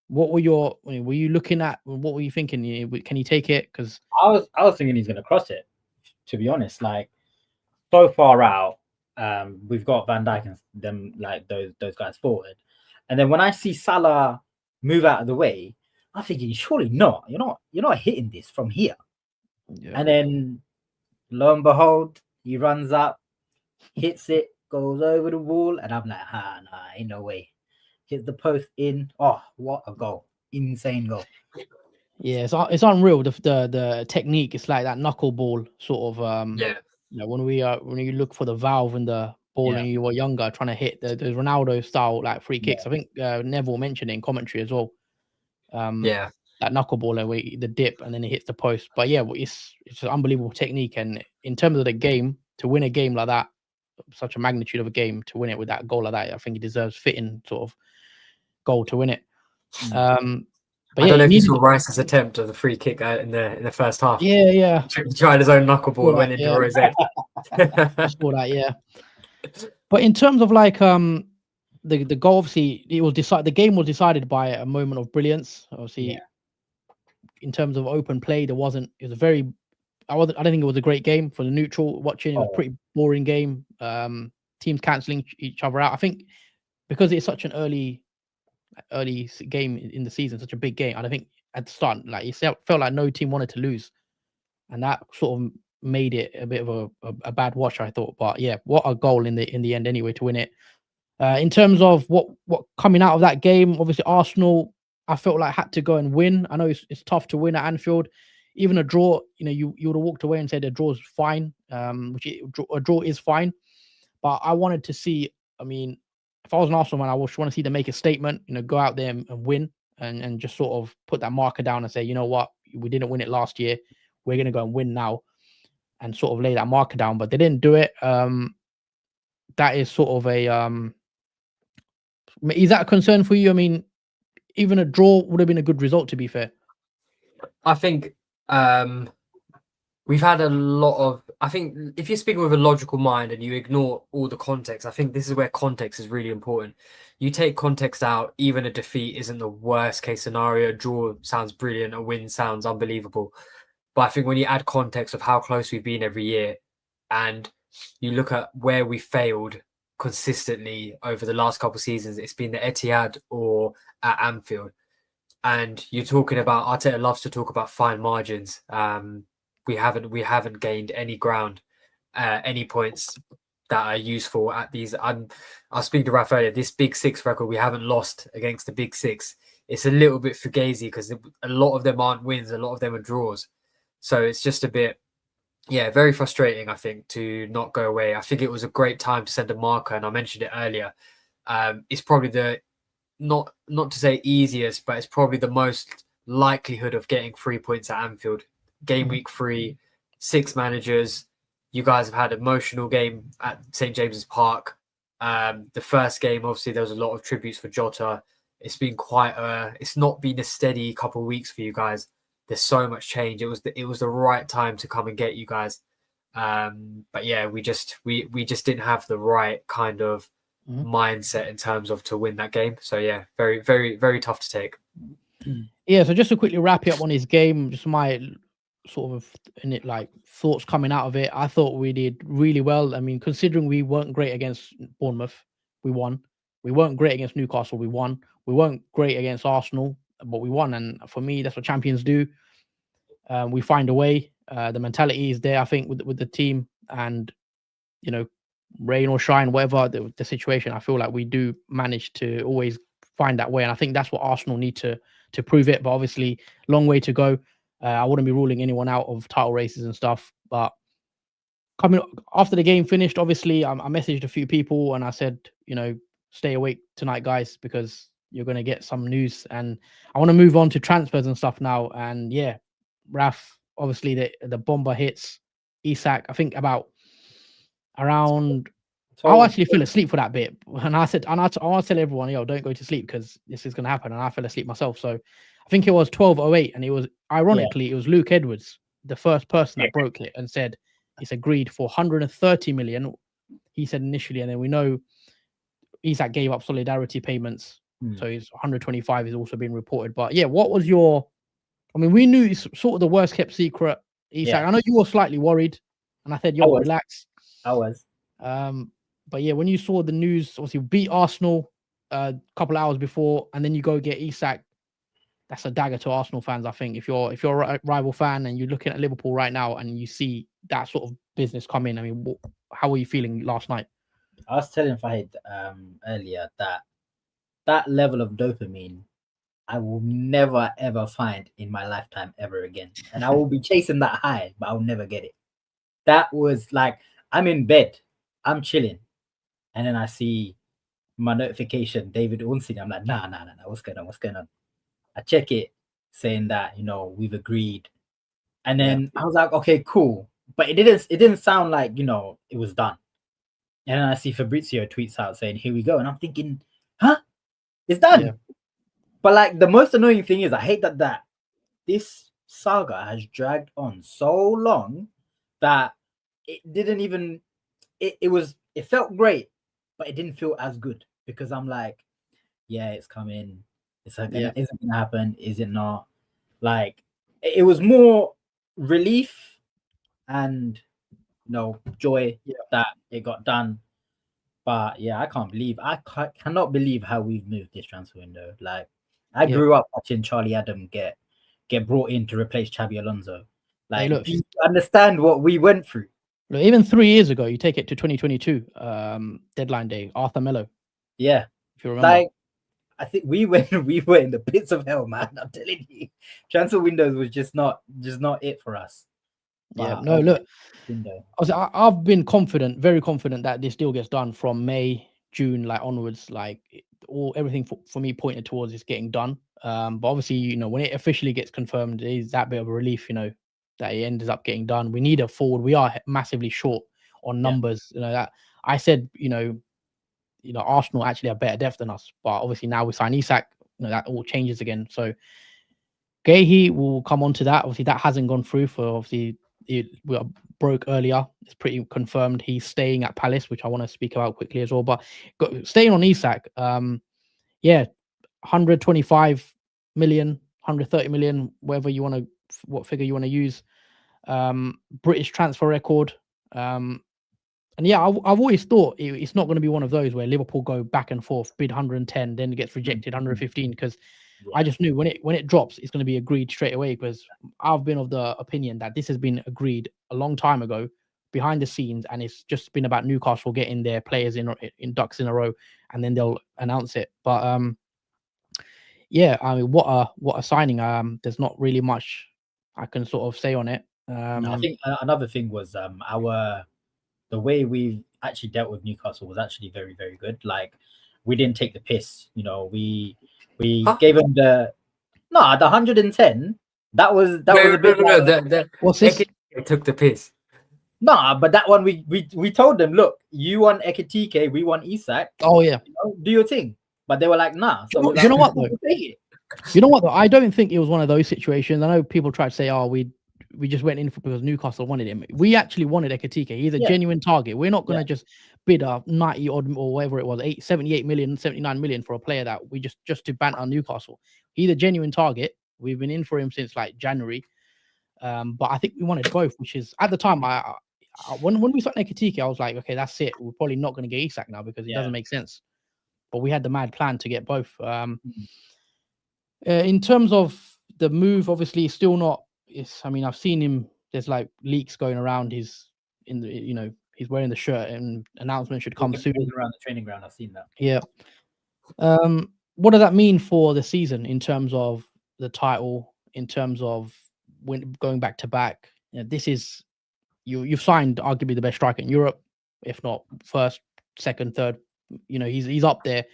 were you looking at? What were you thinking? Can he take it? Because I was thinking he's going to cross it, to be honest. Like, so far out, we've got Van Dijk and them, like those guys forward, and then when I see Salah move out of the way, I'm thinking, surely not. You're not hitting this from here. Yeah. And then, lo and behold, he runs up, hits it, goes over the wall, and I'm like, nah, ain't no way. Hits the post in. Oh, what a goal! Insane goal. Yeah, it's unreal. The technique, it's like that knuckleball sort of. Yeah. When you look for the valve and the ball and you were younger, trying to hit the Ronaldo style like free kicks. I think Neville mentioned it in commentary as well. That knuckleball, the dip, and then it hits the post. But yeah, it's an unbelievable technique. And in terms of the game, to win a game like that, such a magnitude of a game, to win it with that goal like that, I think he deserves fitting sort of goal to win it. But I don't know if you saw Rice's attempt of the free kick in the first half. Yeah. He tried his own knuckleball and went into his head. I saw that, yeah. But in terms of like the goal, obviously it was decided. The game was decided by a moment of brilliance. Obviously, in terms of open play, there wasn't. It was a very. I don't think it was a great game for the neutral watching. It was a pretty boring game. Teams cancelling each other out. I think because it's such an early game in the season, such a big game. I don't think at the start, like it felt like no team wanted to lose, and that sort of made it a bit of a bad watch, I thought. But yeah, what a goal in the end anyway to win it. In terms of what coming out of that game, obviously Arsenal, I felt like had to go and win. I know it's tough to win at Anfield. Even a draw, you would have walked away and said a draw is fine, a draw is fine. But I wanted to see, I mean, if I was an Arsenal man, I would want to see them make a statement, go out there and win and just sort of put that marker down and say, you know what, we didn't win it last year. We're going to go and win now and sort of lay that marker down. But they didn't do it. That is sort of is that a concern for you? I mean, even a draw would have been a good result, to be fair. I think we've had a lot of. I think if you're speaking with a logical mind and you ignore all the context, I think this is where context is really important. You take context out, even a defeat isn't the worst case scenario. A draw sounds brilliant, a win sounds unbelievable. But I think when you add context of how close we've been every year, and you look at where we failed consistently over the last couple of seasons, it's been the Etihad or at Anfield. And you're talking about, Arteta loves to talk about fine margins. We haven't gained any ground, any points that are useful at these. I was speaking to Raf earlier. This Big Six record, we haven't lost against the Big Six. It's a little bit fugazi because a lot of them aren't wins, a lot of them are draws. So it's just a bit, very frustrating, I think, to not go away. I think it was a great time to send a marker, and I mentioned it earlier. It's probably the not to say easiest, but it's probably the most likelihood of getting 3 points at Anfield. Game week 3, 6 managers. You guys have had an emotional game at St. James's Park. The first game, obviously, there was a lot of tributes for Jota. It's been it's not been a steady couple of weeks for you guys. There's so much change. It was the right time to come and get you guys. But yeah, we just didn't have the right kind of mindset in terms of to win that game. So yeah, very, very, very tough to take. Yeah, so just to quickly wrap it up on his game, just my sort of thoughts coming out of it. I thought we did really well. I mean, considering we weren't great against Bournemouth, we won. We weren't great against Newcastle, we won. We weren't great against Arsenal, but we won. And for me, that's what champions do. We find a way. The mentality is there, I think, with the team, and rain or shine, whatever the situation, I feel like we do manage to always find that way. And I think that's what Arsenal need to prove it. But obviously, long way to go. I wouldn't be ruling anyone out of title races and stuff. But coming after the game finished, obviously, I messaged a few people and I said, stay awake tonight, guys, because you're going to get some news. And I want to move on to transfers and stuff now. And yeah, Raf, obviously the bomber hits Isak. I think around. I actually fell asleep for that bit, and I said, I want to tell everyone, don't go to sleep because this is going to happen. And I fell asleep myself. So I think it was 12:08, and it was ironically it was Luke Edwards, the first person that broke it and said it's agreed for 130 million. He said initially, and then we know Isak gave up solidarity payments, so his 125 is also being reported. But yeah, what was your? I mean, we knew it's sort of the worst kept secret. Isak, I know you were slightly worried, and I said, "Yo, relax." I was. But yeah, when you saw the news, obviously beat Arsenal a couple of hours before, and then you go get Isak, that's a dagger to Arsenal fans. I think if you're a rival fan and you're looking at Liverpool right now and you see that sort of business come in, I mean, how were you feeling last night? I was telling Fahid earlier that level of dopamine I will never ever find in my lifetime ever again, and I will be chasing that high, but I'll never get it. That was like I'm in bed, I'm chilling, and then I see my notification, David Unsing. I'm like, nah, what's going on? I check it, saying that we've agreed, and then I was like, okay, cool, but it didn't sound like it was done. And then I see Fabrizio tweets out saying, here we go, and I'm thinking, huh, it's done. But like the most annoying thing is I hate that this saga has dragged on so long that it didn't even it felt great, but it didn't feel as good, because I'm like, yeah, it's coming. Is it gonna happen? Is it not? Like, it was more relief and joy that it got done. But yeah, I cannot believe how we've moved this transfer window. Like, I grew up watching Charlie Adam get brought in to replace Xabi Alonso. Like, do you understand what we went through? Look, even 3 years ago, you take it to 2022, deadline day, Arthur Melo. Yeah, if you remember. Like, I think we were in the pits of hell, man. I'm telling you, transfer windows was just not it for us. Yeah, no, look, I've been confident, very confident that this deal gets done from May, June, like onwards. Like everything for me pointed towards is getting done. But obviously, when it officially gets confirmed, it is that bit of a relief, that it ends up getting done. We need a forward. We are massively short on numbers. That I said, Arsenal actually have better depth than us, but obviously now we sign Isak, that all changes again. So Guehi will come on to that. Obviously, that hasn't gone through for we broke earlier. It's pretty confirmed he's staying at Palace, which I want to speak about quickly as well. But staying on Isak, 125 million, 130 million, whatever you want to, what figure you want to use. British transfer record. And yeah, I've always thought it's not going to be one of those where Liverpool go back and forth, bid 110, then it gets rejected 115, because I just knew when it drops, it's going to be agreed straight away, because I've been of the opinion that this has been agreed a long time ago behind the scenes, and it's just been about Newcastle getting their players in ducks in a row, and then they'll announce it. But yeah, I mean, what a signing. There's not really much I can sort of say on it. I think another thing was the way we actually dealt with Newcastle was actually very, very good. Like, we didn't take the piss. We gave them the 110. That was a bit. What's this? It took the piss. Nah, but that one we told them, look, you want Ekitike, we want Isak. Oh yeah, do your thing. But they were like, nah. So you know what though? You know what though? I don't think it was one of those situations. I know people try to say, oh, we just went in because Newcastle wanted him. We actually wanted Ekitike. He's a genuine target. We're not going to just bid a 90 odd or whatever it was, 78 million, 79 million for a player that we just to banter Newcastle. He's a genuine target. We've been in for him since like January. But I think we wanted both, which is at the time, when we signed Ekitike, I was like, okay, that's it. We're probably not going to get Isak now because it doesn't make sense. But we had the mad plan to get both. In terms of the move, obviously, still not. I mean, I've seen him. There's like leaks going around. He's in the, he's wearing the shirt, and announcement should come soon. Around the training ground, I've seen that. Yeah. What does that mean for the season in terms of the title? In terms of when going back to back, this is you've signed arguably the best striker in Europe, if not first, second, third. He's up there.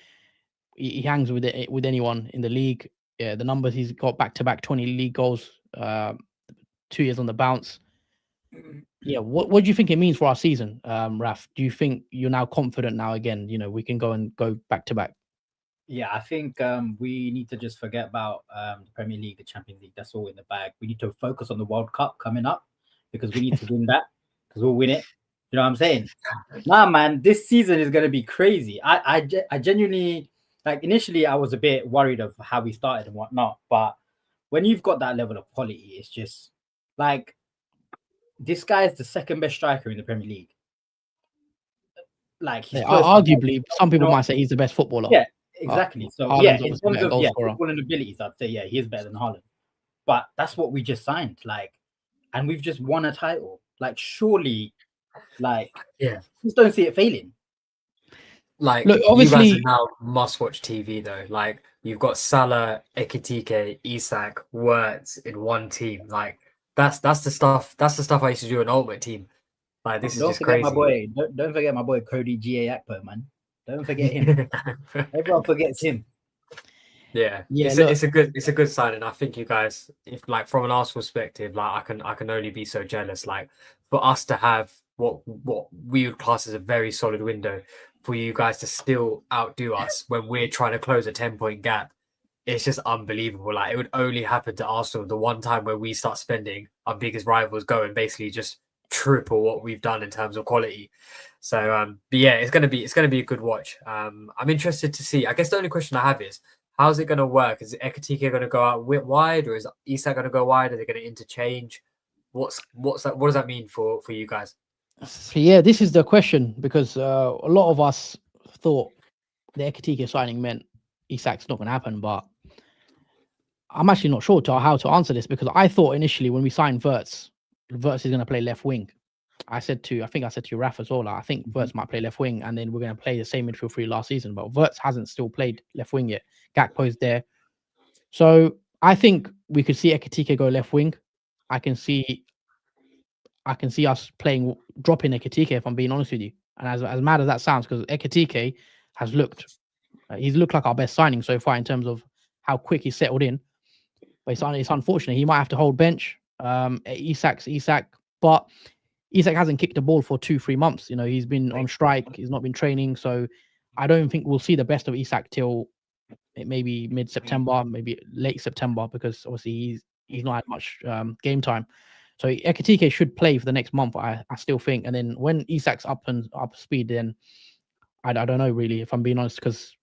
He hangs with anyone in the league. Yeah, the numbers he's got back to back 20 league goals. 2 years on the bounce. Yeah, what do you think it means for our season, Raf? Do you think you're now confident now again? We can go back to back. Yeah, I think we need to just forget about the Premier League, the Champions League. That's all in the bag. We need to focus on the World Cup coming up because we need to win that because we'll win it. You know what I'm saying? Nah, man, this season is gonna be crazy. I genuinely like. Initially, I was a bit worried of how we started and whatnot, but when you've got that level of quality, it's just like this guy is the second best striker in the Premier League. Like he's close. Arguably, some people might say he's the best footballer. Yeah, exactly. So Haaland's in obviously terms of goal scorer. footballing abilities, I'd say he is better than Haaland. But that's what we just signed, like, and we've just won a title. Like, surely, like, just don't see it failing. Like, look, obviously, you guys are now must-watch TV though. Like, you've got Salah, Ekitike, Isak, Wirtz in one team. Like, that's the stuff. That's the stuff I used to do in Ultimate Team. Like, this is just crazy. Don't forget my boy Cody G.A. Akpo, man. Don't forget him. Everyone forgets him. Yeah, it's a good sign, and I think you guys, if like from an Arsenal perspective, like I can only be so jealous. Like for us to have what we would class as a very solid window, for you guys to still outdo us when we're trying to close a 10-point gap, it's just unbelievable. Like it would only happen to Arsenal the one time where we start spending, our biggest rivals go and basically just triple what we've done in terms of quality. So but yeah, it's gonna be a good watch. I'm interested to see. I guess the only question I have is, how's it going to work? Is Ekitike going to go out wide, or is Isak going to go wide? Are they going to interchange? What's that? What does that mean for you guys? Yeah, this is the question because a lot of us thought the Ekitike signing meant Isak's not going to happen, but I'm actually not sure how to answer this because I thought initially when we signed Wirtz is going to play left wing. I think I said to you, Raf, as well. Like, I think Wirtz might play left wing, and then we're going to play the same midfield three last season. But Wirtz hasn't still played left wing yet. Gakpo's there, so I think we could see Ekitike go left wing. I can see us dropping Ekitike, if I'm being honest with you. And as mad as that sounds, because Ekitike has he's looked like our best signing so far in terms of how quick he settled in. But it's unfortunate he might have to hold bench. Isak's Isak, but Isak hasn't kicked the ball for 2-3 months. You know, he's been on strike. He's not been training. So I don't think we'll see the best of Isak till maybe mid-September, maybe late September, because obviously he's not had much game time. So Ekitike should play for the next month, I still think. And then when Isak's up speed, then I don't know really, if I'm being honest, because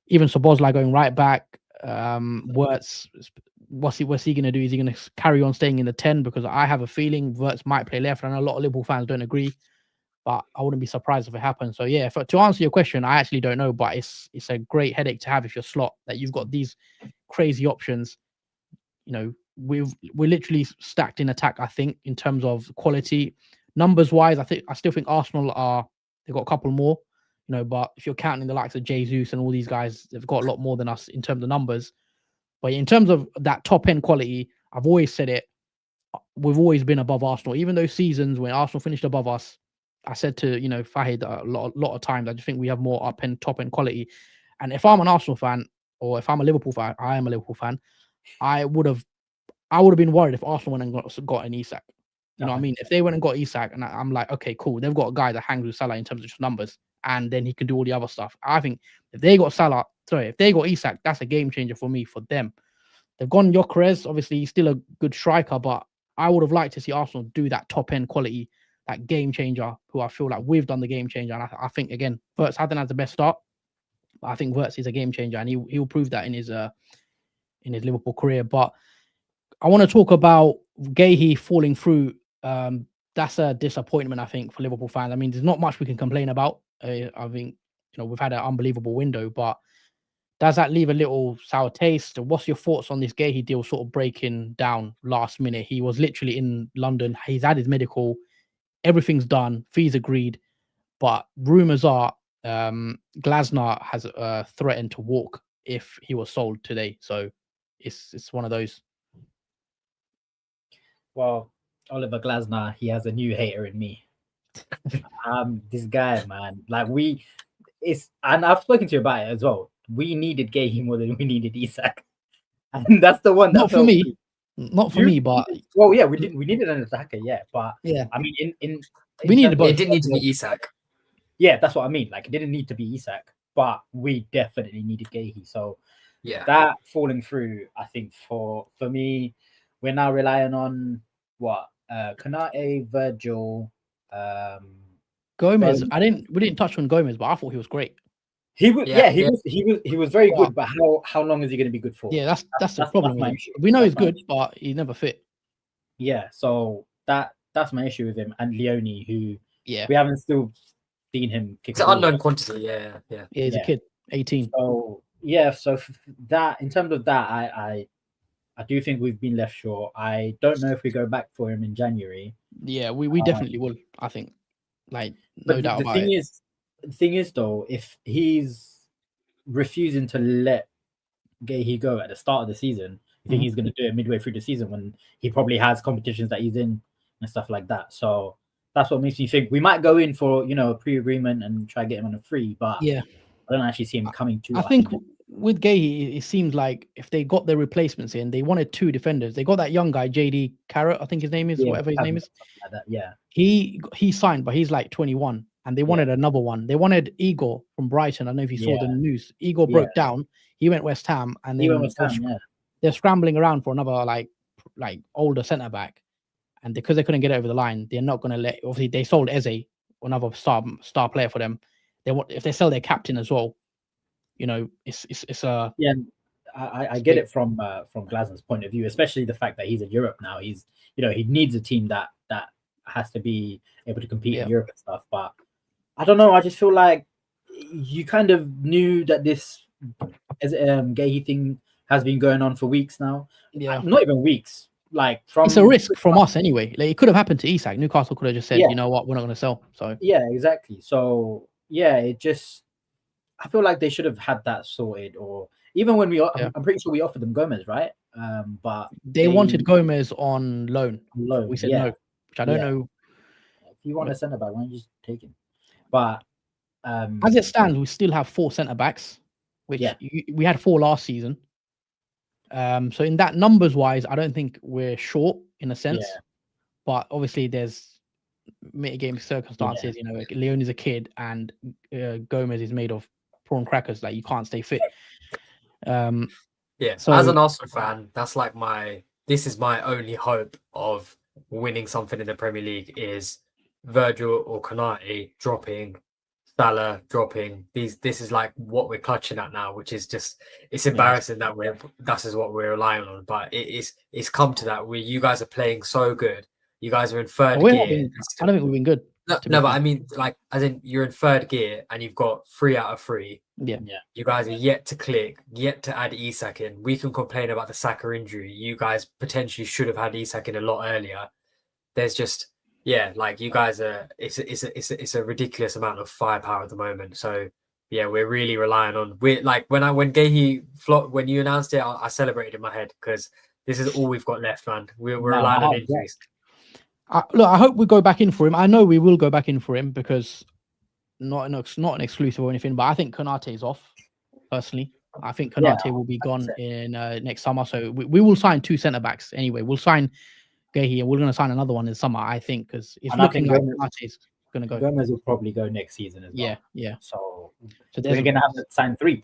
even Szoboszlai going right back, Wirtz, what's he going to do? Is he going to carry on staying in the 10? Because I have a feeling Wirtz might play left, and I know a lot of Liverpool fans don't agree, but I wouldn't be surprised if it happens. So yeah, to answer your question, I actually don't know, but it's a great headache to have if you're slot, that you've got these crazy options. You know, we're literally stacked in attack, I think, in terms of quality. Numbers wise, I still think Arsenal they've got a couple more, you know, but if you're counting the likes of Jesus and all these guys, they've got a lot more than us in terms of numbers. But in terms of that top end quality, I've always said it, we've always been above Arsenal. Even those seasons when Arsenal finished above us, I said to, you know, Fahid a lot of times, I just think we have more top end quality. And if I'm an Arsenal fan, or if I'm a Liverpool fan, I am a Liverpool fan, I would have been worried if Arsenal went and got an Isak. You know what I mean? If they went and got Isak, and I'm like, okay, cool, they've got a guy that hangs with Salah in terms of just numbers, and then he can do all the other stuff. I think if they got Isak, that's a game changer for me, for them. They've gone Gyökeres, obviously he's still a good striker, but I would have liked to see Arsenal do that top end quality, that game changer, who I feel like we've done the game changer. And I think, again, Wirtz hasn't had the best start, but I think Wirtz is a game changer, and he'll prove that in his Liverpool career. But I want to talk about Guéhi falling through. That's a disappointment, I think, for Liverpool fans. I mean, there's not much we can complain about. I think, you know, we've had an unbelievable window, but does that leave a little sour taste? What's your thoughts on this Guéhi deal sort of breaking down last minute? He was literally in London. He's had his medical. Everything's done. Fees agreed. But rumours are Glasner has threatened to walk if he was sold today. So it's one of those. Well, Oliver Glasner, he has a new hater in me. This guy, man, like and I've spoken to you about it as well. We needed Guéhi more than we needed Isak, and that's the one. Not for me, but well, yeah, we needed an attacker, yeah, but yeah, I mean, we needed both. It didn't need to be Isak. Yeah, that's what I mean. Like, it didn't need to be Isak. but we definitely needed Gahey. So that falling through, I think for me, we're now relying on what Konate, Virgil, Gomez. We didn't touch on Gomez, but I thought he was great. He was very good, but how long is he going to be good for? Yeah, that's the problem with him. We know he's good, but he never fit. Yeah, so that's my issue with him, and Leone, who we haven't still seen him kick. It's an unknown quantity. Yeah, he's a kid, 18. So so that in terms of that, I do think we've been left short. I don't know if we go back for him in January. Yeah, we definitely will. I think, no doubt about it. The thing is, though, if he's refusing to let Gahey go at the start of the season, I think he's going to do it midway through the season when he probably has competitions that he's in and stuff like that. So that's what makes me think we might go in for a pre-agreement and try to get him on a free. But I don't actually see him coming to. I think with Gahey, it seems like if they got their replacements in, they wanted 2 defenders. They got that young guy, JD Carrot, I think his name is, whatever his name is. Like that, he signed, but he's like 21, and they wanted another one. They wanted Igor from Brighton. I don't know if you saw the news. Igor broke down. He went West Ham, and then they're scrambling around for another like older centre back, and because they couldn't get it over the line, they're not going to let. Obviously, they sold Eze, another star player for them. They want if they sell their captain as well. It's a I get it from Glasner's point of view, especially the fact that he's in Europe now. He's he needs a team that has to be able to compete in Europe and stuff. But I don't know. I just feel like you kind of knew that this Gahey thing has been going on for weeks now. Yeah, not even weeks. It's a risk from us anyway. It could have happened to Isak. Newcastle could have just said, you know what, we're not going to sell. So exactly. So it just. I feel like they should have had that sorted, or even when I'm pretty sure we offered them Gomez, right? But they wanted Gomez on loan. We said no, which I don't know. If you want a centre back, why don't you just take him? But as it stands, we still have 4 centre backs, which we had 4 last season. So in that numbers wise, I don't think we're short in a sense, but obviously there's mitigating circumstances. Leone is a kid, and Gomez is made of prawn crackers. Like, you can't stay fit. So as an Arsenal fan, that's like this is my only hope of winning something in the Premier League is Virgil or Konate dropping, Salah dropping. This is like what we're clutching at now, which is just, it's embarrassing that that is what we're relying on. But it's come to that where you guys are playing so good. You guys are in third gear. I don't think we've been good. No, but I mean, as in you're in third gear and you've got 3 out of 3. Yeah. You guys are yet to click, yet to add Isak in. We can complain about the Saka injury. You guys potentially should have had Isak in a lot earlier. There's just, you guys are. It's a ridiculous amount of firepower at the moment. So we're really relying on. When Gahey when you announced it, I celebrated in my head because this is all we've got left, man. We're relying on injuries. Look, I hope we go back in for him. I know we will go back in for him because not an exclusive or anything, but I think Konate is off. Personally, I think Konate will be gone in next summer. So we will sign 2 centre backs anyway. We'll sign Gahey, and we're going to sign another one in summer, I think, because it's looking like Konate's going to go. Gomez will probably go next season as well. Yeah. So we're going to have to sign 3.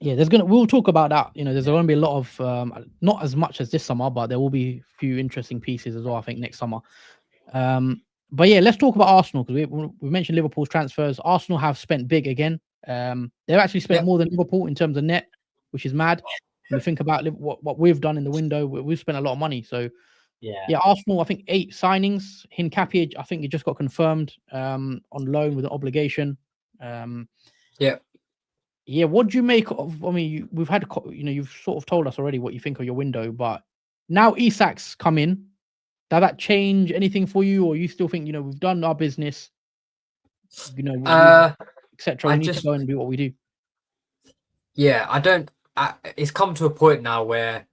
Yeah, we'll talk about that. There's going to be a lot of not as much as this summer, but there will be a few interesting pieces as well, I think, next summer. But let's talk about Arsenal, because we mentioned Liverpool's transfers. Arsenal have spent big again. They've actually spent more than Liverpool in terms of net, which is mad. When you think about what we've done in the window, we've spent a lot of money. So Arsenal, I think 8 signings. Hincapié, I think it just got confirmed on loan with an obligation. What do you make of? I mean, we've had, you've sort of told us already what you think of your window, but now Isak's come in. Does that change anything for you, or you still think we've done our business, etc. We need to go and do what we do. Yeah, I don't. It's come to a point now where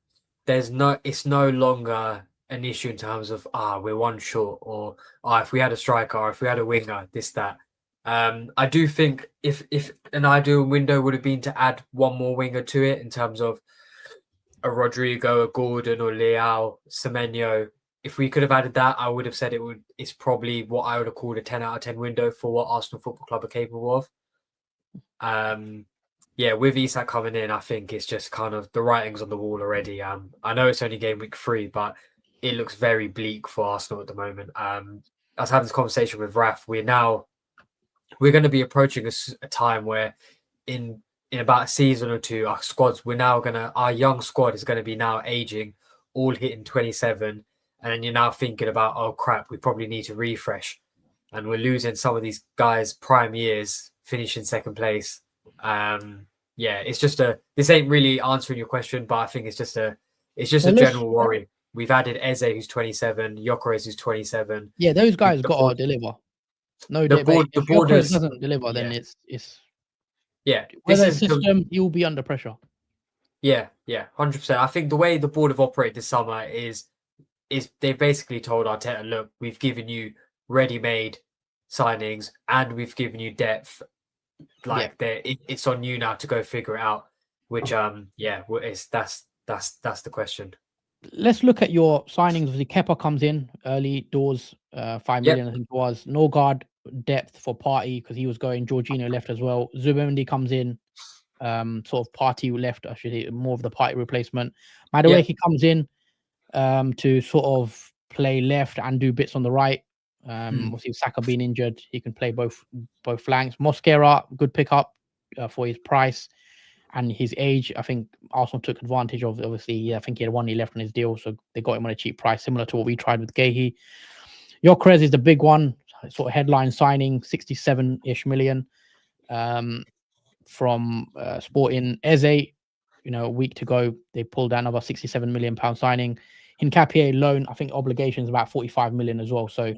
it's no longer an issue in terms of we're one short, or if we had a striker, or if we had a winger, this that. I do think if an ideal window would have been to add one more winger to it in terms of a Rodrigo, a Gordon, or Leao, Semenyo. If we could have added that, I would have said it's probably what I would have called a 10 out of 10 window for what Arsenal Football Club are capable of. Yeah, with Isak coming in, I think it's just kind of the writing's on the wall already. I know it's only game week 3, but it looks very bleak for Arsenal at the moment. I was having this conversation with Raf. We're going to be approaching a time where in about a season or two, our young squad is going to be now aging, all hitting 27, and then you're now thinking about, oh crap, we probably need to refresh, and we're losing some of these guys' prime years, finishing second place. Yeah, it's just this ain't really answering your question, but I think it's just a general worry. We've added Eze, who's 27, Gyökeres, who's 27. Yeah, those guys got to deliver. No, the board doesn't deliver, then it's yeah. Whether it's system, you'll be under pressure. Yeah, 100%. I think the way the board have operated this summer is they basically told Arteta, look, we've given you ready-made signings and we've given you depth. It's on you now to go figure it out. Which that's the question. Let's look at your signings. Obviously, Kepa comes in early doors, 5 million, I think it was. Norgard depth for Partey because he was going. Jorginho left as well. Zubimendi comes in, sort of Partey left. Actually, more of the Partey replacement. Madueke comes in to sort of play left and do bits on the right. Obviously, Saka being injured, he can play both flanks. Mosquera, good pickup for his price and his age. I think Arsenal took advantage of. Obviously, I think he had 1 year left on his deal, so they got him on a cheap price, similar to what we tried with Guehi. Gyökeres is the big one, sort of headline signing, 67-ish million from Sporting. Eze, a week to go, they pulled down another 67 million pound signing. Hincapié loan, I think obligations about 45 million as well. So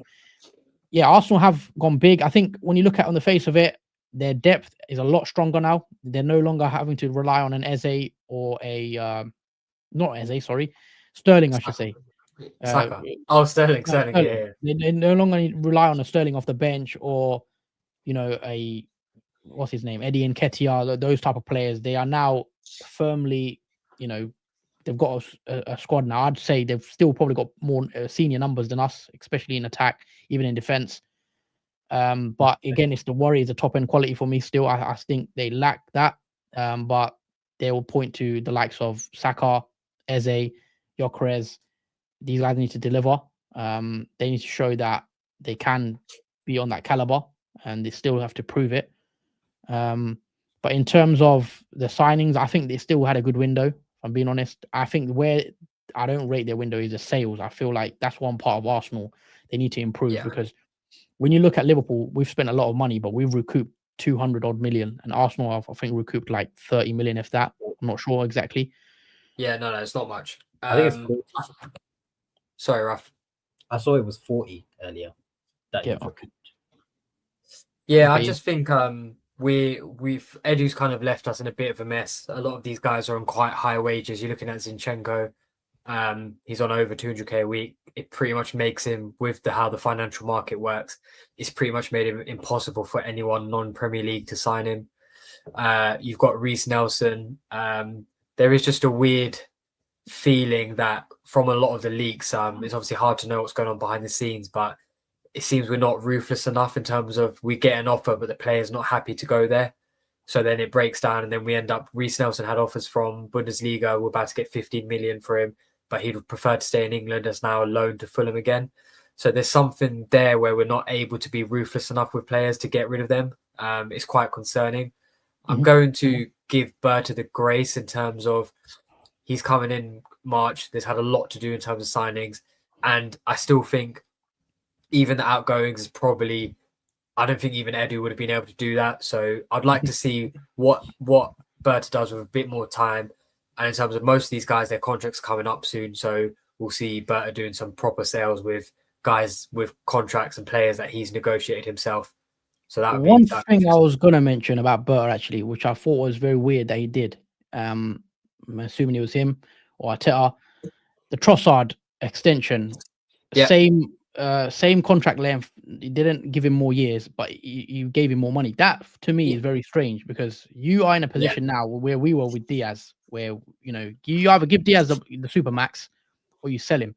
yeah, Arsenal have gone big. I think when you look at on the face of it, their depth is a lot stronger now. They're no longer having to rely on an Eze or not Eze, sorry, Sterling, I should say. Sterling. Yeah. They no longer rely on a Sterling off the bench or, what's his name, Eddie Nketiah, those type of players. They are now firmly, they've got a squad now. I'd say they've still probably got more senior numbers than us, especially in attack, even in defense. But again, it's the worry is the top end quality for me still. I think they lack that. But they will point to the likes of Saka, Eze, Gyökeres. These guys need to deliver. They need to show that they can be on that caliber, and they still have to prove it. But in terms of the signings, I think they still had a good window. If I'm being honest, I think where I don't rate their window is the sales. I feel like that's one part of Arsenal they need to improve because when you look at Liverpool, we've spent a lot of money, but we've recouped 200 odd million, and Arsenal have, I think, recouped like 30 million, if that. I'm not sure exactly. Yeah, no, it's not much. I think it's 40. Sorry, Raf. I saw it was 40 earlier. I just think we've Edu's kind of left us in a bit of a mess. A lot of these guys are on quite high wages. You're looking at Zinchenko. He's on over 200k a week. It pretty much makes him, with how the financial market works, it's pretty much made him impossible for anyone non-Premier League to sign him. You've got Reece Nelson. There is just a weird feeling that from a lot of the leaks, it's obviously hard to know what's going on behind the scenes, but it seems we're not ruthless enough in terms of we get an offer, but the player's not happy to go there. So then it breaks down, and then we end up. Reece Nelson had offers from Bundesliga. We're about to get 15 million for him, but he'd prefer to stay in England as now a loan to Fulham again. So there's something there where we're not able to be ruthless enough with players to get rid of them. It's quite concerning. I'm going to give Berta the grace in terms of he's coming in March. There's had a lot to do in terms of signings, and I still think even the outgoings is probably. I don't think even Edu would have been able to do that. So I'd like to see what Berta does with a bit more time. And in terms of most of these guys, their contracts are coming up soon. So we'll see Berta doing some proper sales with guys with contracts and players that he's negotiated himself. So that one thing I was going to mention about Berta, actually, which I thought was very weird that he did. I'm assuming it was him or Arteta. The Trossard extension, same contract length. You didn't give him more years, but you gave him more money. That to me is very strange because you are in a position now where we were with Diaz, where you either give Diaz the super max or you sell him.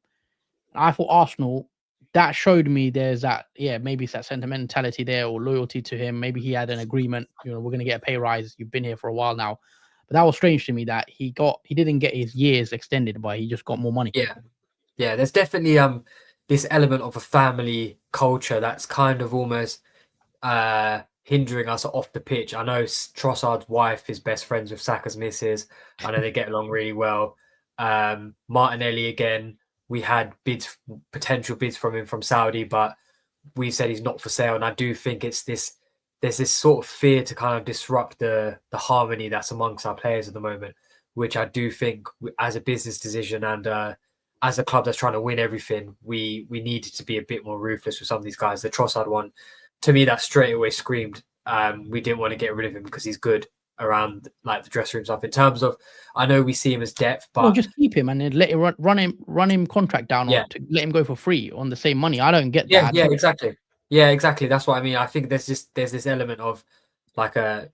I thought Arsenal that showed me there's that, maybe it's that sentimentality there or loyalty to him. Maybe he had an agreement, we're going to get a pay rise. You've been here for a while now. But that was strange to me that he didn't get his years extended, but he just got more money. Yeah, there's definitely this element of a family culture that's kind of almost hindering us off the pitch. I know Trossard's wife is best friends with Saka's missus. I know they get along really well. Martinelli, again, we had potential bids from him from Saudi, but we said he's not for sale. And I do think there's this sort of fear to kind of disrupt the harmony that's amongst our players at the moment, which I do think as a business decision and as a club that's trying to win everything, we needed to be a bit more ruthless with some of these guys. The Trossard one, to me, that straight away screamed we didn't want to get rid of him because he's good around like the dressing room stuff. In terms of, I know we see him as depth, but just keep him and then let him run him contract down, or to let him go for free on the same money. I don't get that. Yeah, exactly. Yeah, exactly. That's what I mean. I think there's this element of like a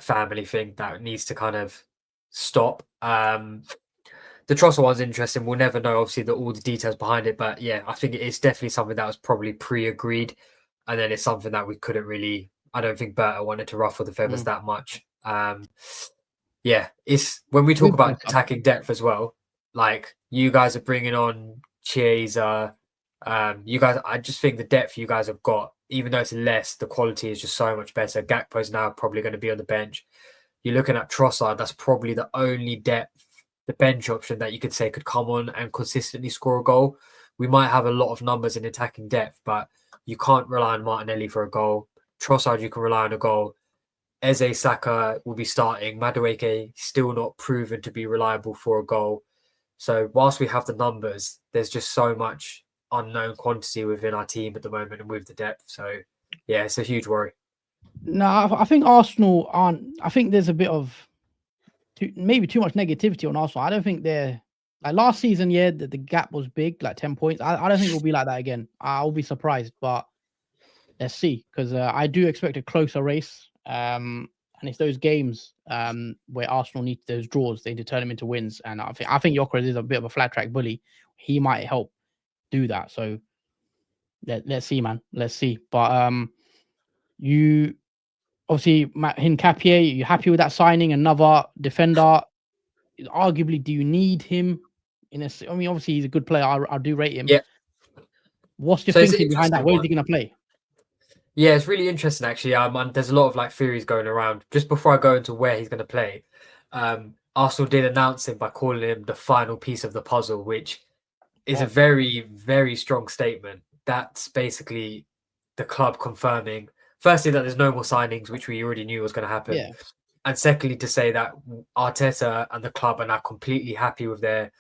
family thing that needs to kind of stop. The Trossard one's interesting. We'll never know, obviously, all the details behind it. But yeah, I think it is definitely something that was probably pre-agreed. And then it's something that we couldn't really, I don't think Berta wanted to ruffle the feathers that much. Yeah, it's when we talk about attacking depth as well, like you guys are bringing on Chiesa. You guys, I just think the depth you guys have got, even though it's less, the quality is just so much better. Gakpo's now probably going to be on the bench. You're looking at Trossard, that's probably the only depth, the bench option that you could say could come on and consistently score a goal. We might have a lot of numbers in attacking depth, but you can't rely on Martinelli for a goal. Trossard, you can rely on a goal. Eze, Saka will be starting. Madueke still not proven to be reliable for a goal. So whilst we have the numbers, there's just so much unknown quantity within our team at the moment and with the depth. So yeah, it's a huge worry. No, I think Arsenal aren't. I think there's a bit of maybe too much negativity on Arsenal. I don't think they're like last season. Yeah, the gap was big, like 10 points. I don't think it'll be like that again. I'll be surprised, but let's see, because I do expect a closer race. And it's those games where Arsenal need those draws, they turn them into wins. And I think Gyökeres is a bit of a flat track bully. He might help do that. So let's see, man. Let's see. But you obviously Hincapié, you happy with that signing? Another defender. Arguably, do you need him? I mean, obviously he's a good player. I do rate him. Yeah. What's your thinking behind that? Where is he going to play? Yeah, it's really interesting actually. There's a lot of like theories going around. Just before I go into where he's going to play, Arsenal did announce him by calling him the final piece of the puzzle, which is a very, very strong statement. That's basically the club confirming, firstly, that there's no more signings, which we already knew was going to happen. Yeah. And secondly, to say that Arteta and the club are now completely happy with their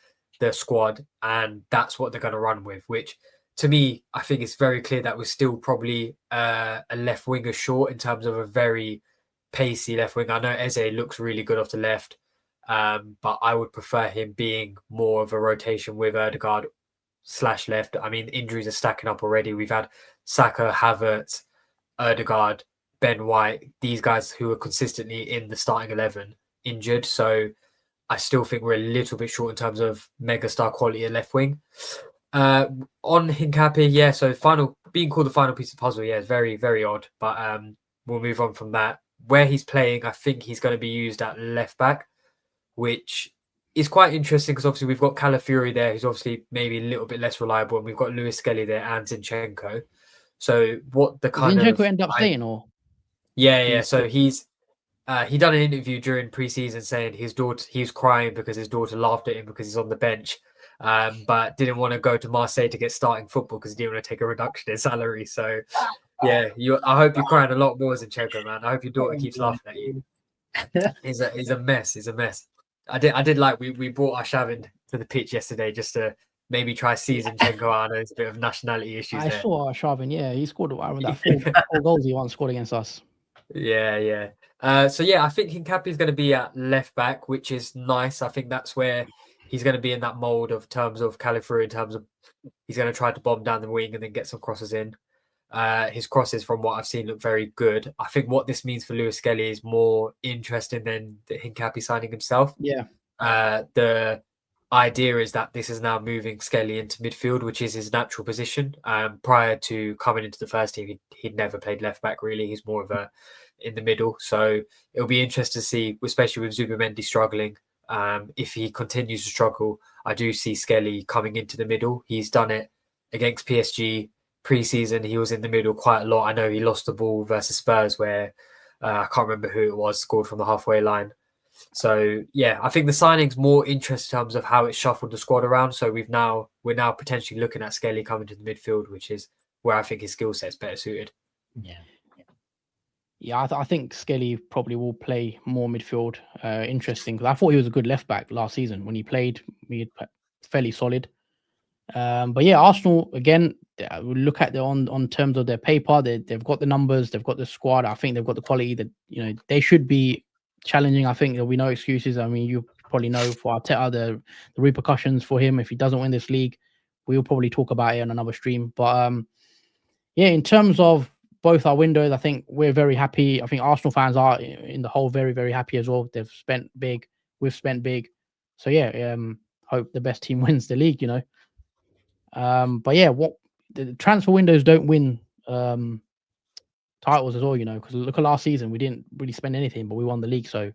squad, and that's what they're going to run with, which to me, I think it's very clear that we're still probably a left winger short in terms of a very pacey left wing. I know Eze looks really good off the left, but I would prefer him being more of a rotation with Ødegaard / left. I mean, injuries are stacking up already. We've had Saka, Havertz, Ødegaard, Ben White, these guys who are consistently in the starting 11 injured. So I still think we're a little bit short in terms of megastar quality at left wing. On Hincapié, yeah, so being called the final piece of the puzzle, yeah, it's very, very odd. But we'll move on from that. Where he's playing, I think he's going to be used at left back, which is quite interesting because obviously we've got Calafiori there, who's obviously maybe a little bit less reliable, and we've got Lewis Skelly there and Zinchenko. So what the kind Zinchenko end up staying, or? Yeah. So he done an interview during pre-season saying he was crying because his daughter laughed at him because he's on the bench. But didn't want to go to Marseille to get starting football because he didn't want to take a reduction in salary. So, yeah, I hope you're crying a lot more, Zinchenko, man. I hope your daughter keeps laughing at you. He's a mess. He's a mess. I did like we brought Arshavin to the pitch yesterday just to maybe try see Zinchenko out. There's a bit of nationality issues. I saw Arshavin. Yeah, he scored that 4 goals he once scored against us. Yeah. So yeah, I think Hincapié is going to be at left back, which is nice. I think that's where he's going to be in that mold of terms of Calafiori, in terms of he's going to try to bomb down the wing and then get some crosses in. His crosses, from what I've seen, look very good. I think what this means for Lewis Skelly is more interesting than the Hincapié signing himself. Yeah. I idea is that this is now moving Skelly into midfield, which is his natural position. Prior to coming into the first team, he'd never played left back really. He's more of a in the middle. So it'll be interesting to see, especially with Zubimendi struggling. If he continues to struggle, I do see Skelly coming into the middle. He's done it against PSG pre-season. He was in the middle quite a lot. I know he lost the ball versus Spurs where I can't remember who it was, scored from the halfway line. So yeah, I think the signing's more interesting in terms of how it shuffled the squad around. So we're now potentially looking at Skelly coming to the midfield, which is where I think his skill set's better suited. Yeah, I think Skelly probably will play more midfield. Interesting, because I thought he was a good left back last season when he played. He fairly solid. But yeah, Arsenal again. We look at on terms of their paper. They've got the numbers. They've got the squad. I think they've got the quality that they should be challenging. I think there'll be no excuses. I mean, you probably know for Arteta the repercussions for him if he doesn't win this league. We'll probably talk about it on another stream. But yeah, in terms of both our windows, I think we're very happy. I think Arsenal fans are in the whole very, very happy as well. They've spent big. We've spent big. So yeah, hope the best team wins the league, But yeah, what the transfer windows don't win titles as well, because look at last season, we didn't really spend anything, but we won the league. So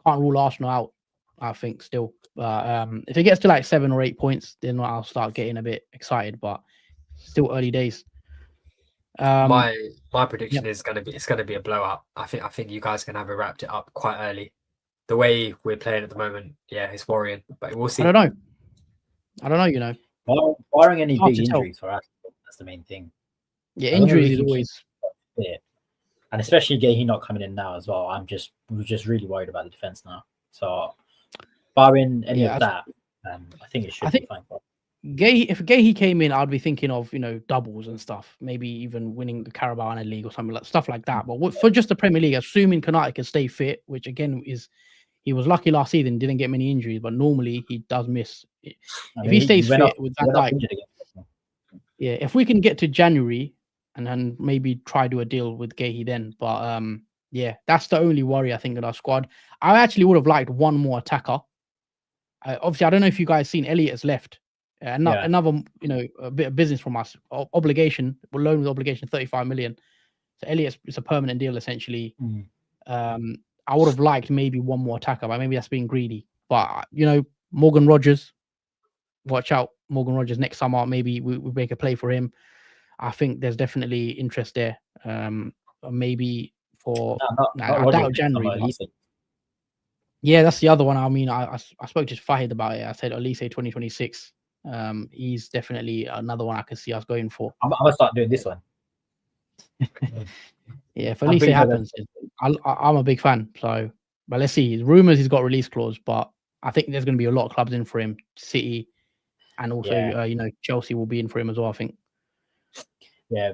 can't rule Arsenal out, I think, still. If it gets to like 7 or 8 points, then I'll start getting a bit excited, but still early days. My prediction is it's gonna be a blowout. I think you guys can have wrapped it up quite early. The way we're playing at the moment, yeah, it's worrying, but we'll see. I don't know. Barring any big injuries for us, that's the main thing. Yeah, injuries is always. Yeah. And especially Gahey not coming in now as well. We're just really worried about the defense now. So barring any of that, I think it should be fine. If Gahey came in, I'd be thinking of doubles and stuff, maybe even winning the Carabao and a league or something like stuff like that. But for just the Premier League, assuming Konate can stay fit, which again he was lucky last season, didn't get many injuries, but normally he does miss. If he stays fit with Van Dijk, yeah, if we can get to January and then maybe try to do a deal with Gahey then. But yeah, that's the only worry I think in our squad. I actually would have liked one more attacker. Obviously, I don't know if you guys seen Elliot has left. Another a bit of business from us. Obligation, we're loan with obligation 35 million. So Elliot's it's a permanent deal essentially. I would have liked maybe one more attacker, but maybe that's being greedy. But Morgan Rogers, watch out, Morgan Rogers next summer. Maybe we make a play for him. I think there's definitely interest there. Maybe for I doubt January. Yeah, that's the other one. I mean, I spoke to Fahid about it. I said Elise 2026. He's definitely another one I can see us going for. I'm gonna start doing this one. Yeah, if Elise happens, I'm a big fan. So, but let's see. Rumors he's got release clause, but I think there's going to be a lot of clubs in for him. City, and also Chelsea will be in for him as well. I think. Yeah,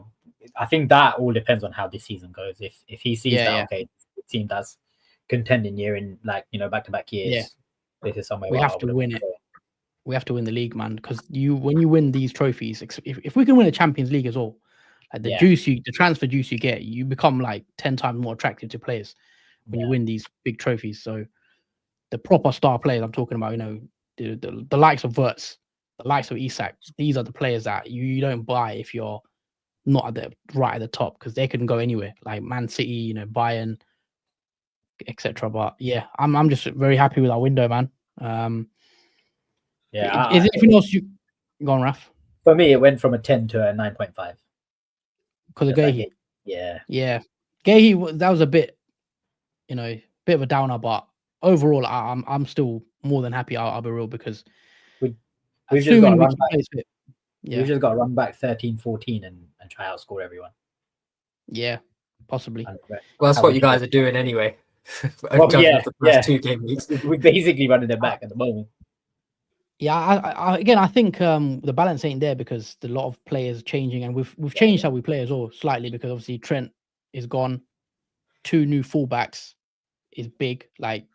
I think that all depends on how this season goes. If he sees okay, the team does contending year in back-to-back years. This is somewhere we have to win it. We have to win the league, man. Because when you win these trophies, if we can win a Champions League as well, like the transfer juice you get, you become like 10 times more attractive to players when you win these big trophies. So the proper star players I'm talking about, the likes of Wirtz, the likes of Isak, these are the players that you don't buy if you're not right at the top, because they can go anywhere, like Man City, Bayern, etc. But yeah, I'm just very happy with our window, man. Is there anything else you go on, Raf? For me, it went from a 10 to a 9.5 because of Gahey. Yeah. Gahey, that was a bit of a downer, but overall, I'm still more than happy. I'll be real, because we've just got to run back. We've just got to run back 13-14 and try to outscore everyone. Yeah, possibly. Well, that's what you guys are doing anyway. The 2 game weeks. We're basically running them back at the moment. Yeah, I think the balance ain't there, because a lot of players changing, and we've changed how we play as well slightly, because obviously Trent is gone. 2 new fullbacks is big. Like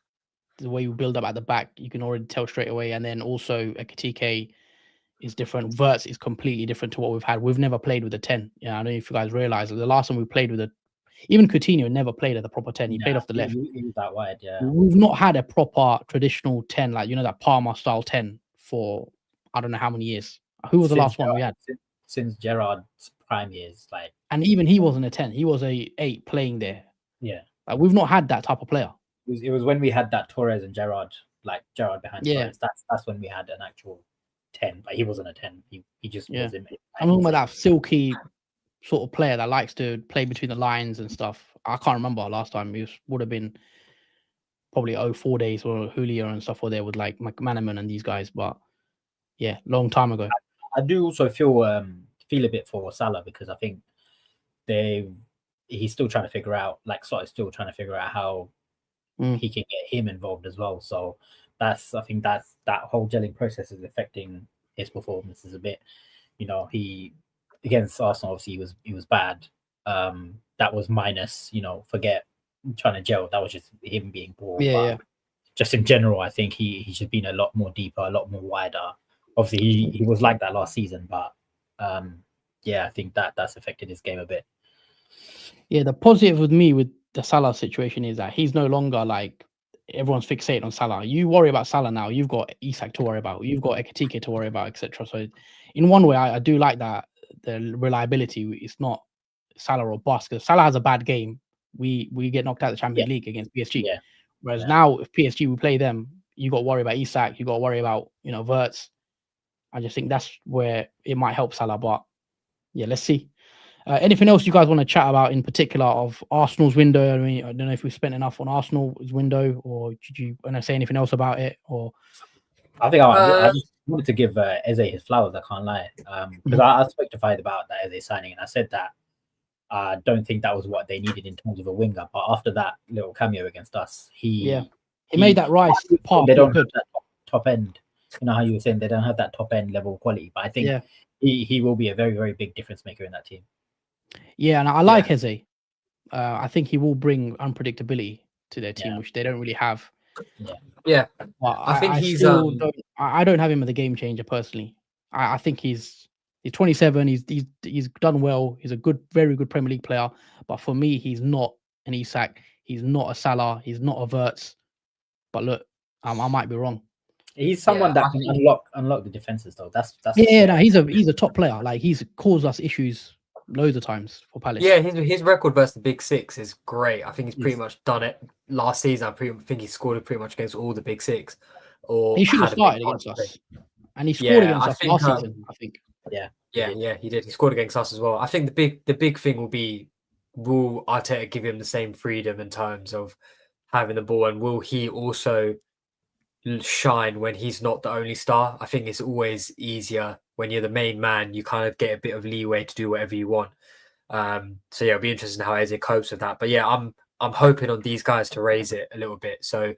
the way we build up at the back, you can already tell straight away. And then also Ekitike is different. Wirtz is completely different to what we've had. We've never played with a 10. Yeah, I don't know if you guys realize the last time we played with even Coutinho never played at the proper 10. He played off the left. He was that wide, yeah. We've not had a proper traditional 10, like that Parma style 10 for I don't know how many years. Who was the last one we had? Since Gerrard's prime years, like, and even he wasn't a 10. He was a 8 playing there. Yeah, like, we've not had that type of player. It was when we had that Torres and Gerrard, like Gerrard behind Yeah. Torres. That's when we had an actual 10, but he wasn't a 10. He just wasn't. I'm talking about that silky sort of player that likes to play between the lines and stuff. I can't remember last time. It would have been probably 04 days or Julio and stuff were there with like McManaman and these guys, but yeah, long time ago. I do also feel a bit for Salah because I think he's still trying to figure out, like Slot is still trying to figure out how he can get him involved as well. So I think that whole gelling process is affecting his performances a bit. You know, he against Arsenal obviously he was bad. That was minus, forget trying to gel. That was just him being poor. Yeah. Just in general, I think he should have been a lot more deeper, a lot more wider. Obviously, he was like that last season, but I think that's affected his game a bit. Yeah, the positive with me with the Salah situation is that he's no longer like everyone's fixated on Salah. You worry about Salah now. You've got Isak to worry about. You've got Ekitike to worry about, etc. So, in one way, I do like that the reliability. It's not Salah or bust because Salah has a bad game. We get knocked out of the Champions League against PSG. Yeah. Whereas now, if PSG we play them, you got to worry about Isak. You got to worry about Wirtz. I just think that's where it might help Salah. But yeah, let's see. Anything else you guys want to chat about in particular of Arsenal's window? I mean, I don't know if we spent enough on Arsenal's window, or did you want to say anything else about it? Or I think I just wanted to give Eze his flowers. I can't lie, because I spoke to Fahid about that Eze signing, and I said that I don't think that was what they needed in terms of a winger. But after that little cameo against us, he made that rise. They don't have that top end. You know how you were saying they don't have that top end level quality, but I think he will be a very, very big difference maker in that team. Yeah, and I like Eze. I think he will bring unpredictability to their team, which they don't really have. Yeah. Well, I think I don't have him as a game changer personally. I think he's 27. He's done well. He's a very good Premier League player. But for me, he's not an Isak. He's not a Salah. He's not a Wirtz. But look, I might be wrong. He's someone that can unlock the defenses though. That's he's a top player. Like he's caused us issues loads of times for Palace. Yeah, his record versus the Big Six is great. I think he's pretty much done it last season. I think he scored it pretty much against all the Big Six. Or he should have started against us, and he scored against us last season. I think. Yeah, he did. He scored against us as well. I think the big thing will be, will Arteta give him the same freedom in terms of having the ball, and will he also shine when he's not the only star? I think it's always easier when you're the main man. You kind of get a bit of leeway to do whatever you want. So it'll be interesting how Eze copes with that. But yeah, I'm hoping on these guys to raise it a little bit. So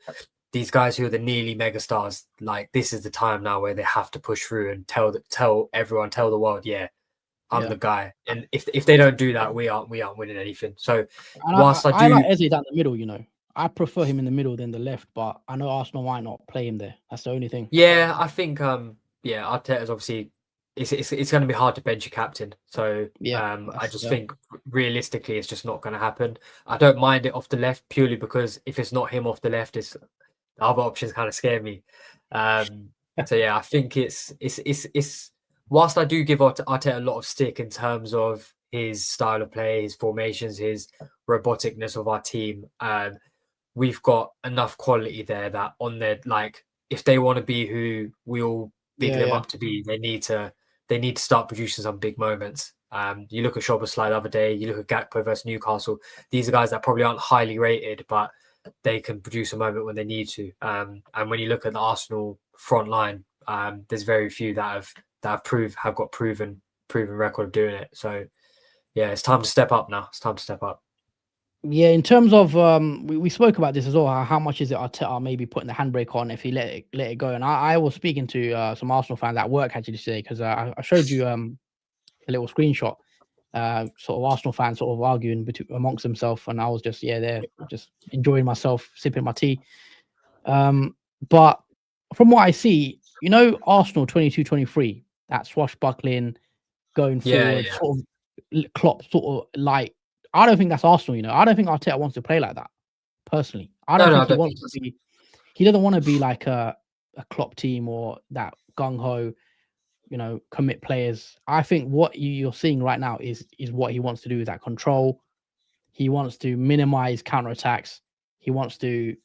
these guys who are the nearly megastars, like this is the time now where they have to push through and tell everyone, tell the world, I'm the guy. And if they don't do that, we aren't winning anything. So whilst I like Eze down the middle, I prefer him in the middle than the left, but I know Arsenal might not play him there. That's the only thing. Yeah, I think Arteta's obviously it's going to be hard to bench a captain. So I just think realistically it's just not going to happen. I don't mind it off the left purely because if it's not him off the left, the other options kind of scare me. So yeah, I think it's whilst I do give Arteta a lot of stick in terms of his style of play, his formations, his roboticness of our team, we've got enough quality there that on their, like, if they want to be who we all big them up to be, they need to start producing some big moments. You look at Szoboszlai the other day, you look at Gakpo versus Newcastle. These are guys that probably aren't highly rated, but they can produce a moment when they need to. And when you look at the Arsenal front line, there's very few that have got proven record of doing it. So yeah, it's time to step up now. It's time to step up. Yeah, in terms of we spoke about this as well. How much is it Arteta maybe putting the handbrake on if he let it go? And I was speaking to some Arsenal fans at work actually today because I showed you a little screenshot. Sort of Arsenal fans sort of arguing amongst themselves, and I was just there just enjoying myself, sipping my tea. But from what I see, Arsenal 22-23, that swashbuckling, going forward, sort of Klopp sort of like. I don't think that's Arsenal, I don't think Arteta wants to play like that, personally. I don't think he wants to be. He doesn't want to be like a a Klopp team or that gung ho, commit players. I think what you're seeing right now is what he wants to do, is that control. He wants to minimize counterattacks. He wants to,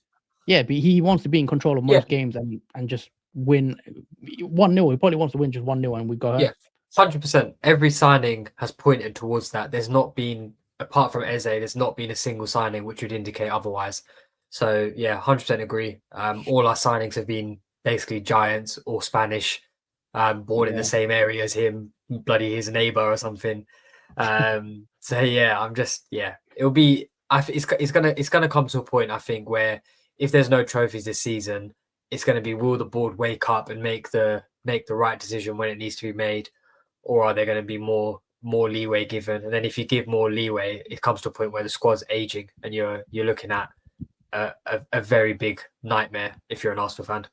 he wants to be in control of most games and just win 1-0. He probably wants to win just 1-0 and we go home. Yeah, 100%. Every signing has pointed towards that. There's not been, apart from Eze, there's not been a single signing which would indicate otherwise. So yeah, 100% agree. All our signings have been basically Giants or Spanish, born in the same area as him, bloody his neighbor or something. So yeah, it'll be. It's gonna come to a point, I think, where if there's no trophies this season, it's gonna be, will the board wake up and make the right decision when it needs to be made, or are there going to be more leeway given? And then if you give more leeway, it comes to a point where the squad's aging and you're looking at a very big nightmare if you're an Arsenal fan.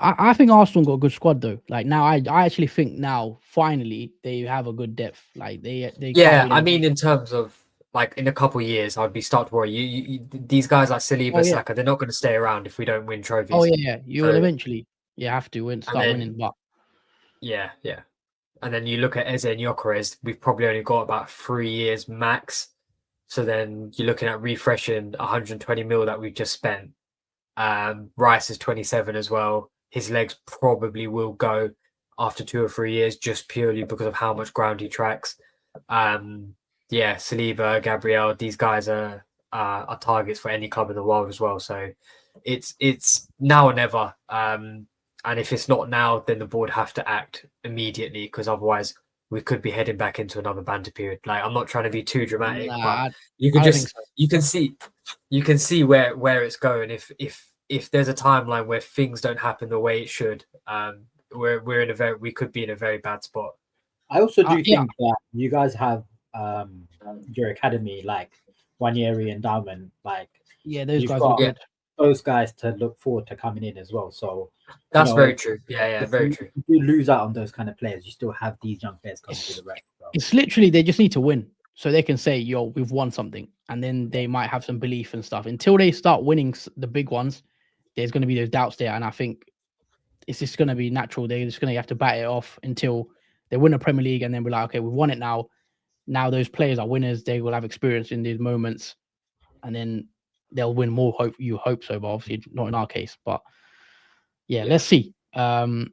I think Arsenal got a good squad though. Like now, I actually think now finally they have a good depth. Like they yeah. I mean, in terms of like in a couple of years, I'd be start to worry. These guys like Saliba, Saka, they're not going to stay around if we don't win trophies. Oh yeah, you will eventually. You have to start winning, but yeah. And then you look at Eze and Gyökeres, we've probably only got about 3 years max. So then you're looking at refreshing 120 mil that we've just spent. Rice is 27 as well. His legs probably will go after 2 or 3 years just purely because of how much ground he tracks. Saliba, Gabriel, these guys are targets for any club in the world as well. So it's now or never. And if it's not now, then the board have to act immediately, because otherwise we could be heading back into another banter period. Like, I'm not trying to be too dramatic, but you can see where it's going. If there's a timeline where things don't happen the way it should, we could be in a very bad spot. I also do think that you guys have your academy, like 1 year endowment, like those guys are good. Those guys to look forward to coming in as well. So that's very true. Yeah, very true. If you lose out on those kind of players, you still have these young players coming to the rest. So. It's literally they just need to win, so they can say, "Yo, we've won something," and then they might have some belief and stuff. Until they start winning the big ones, there's going to be those doubts there, and I think it's just going to be natural. They're just going to have to bat it off until they win a Premier League, and then we're like, "Okay, we've won it now." Now those players are winners. They will have experience in these moments, and then they'll win more. You hope so, but obviously not in our case. But let's see. It's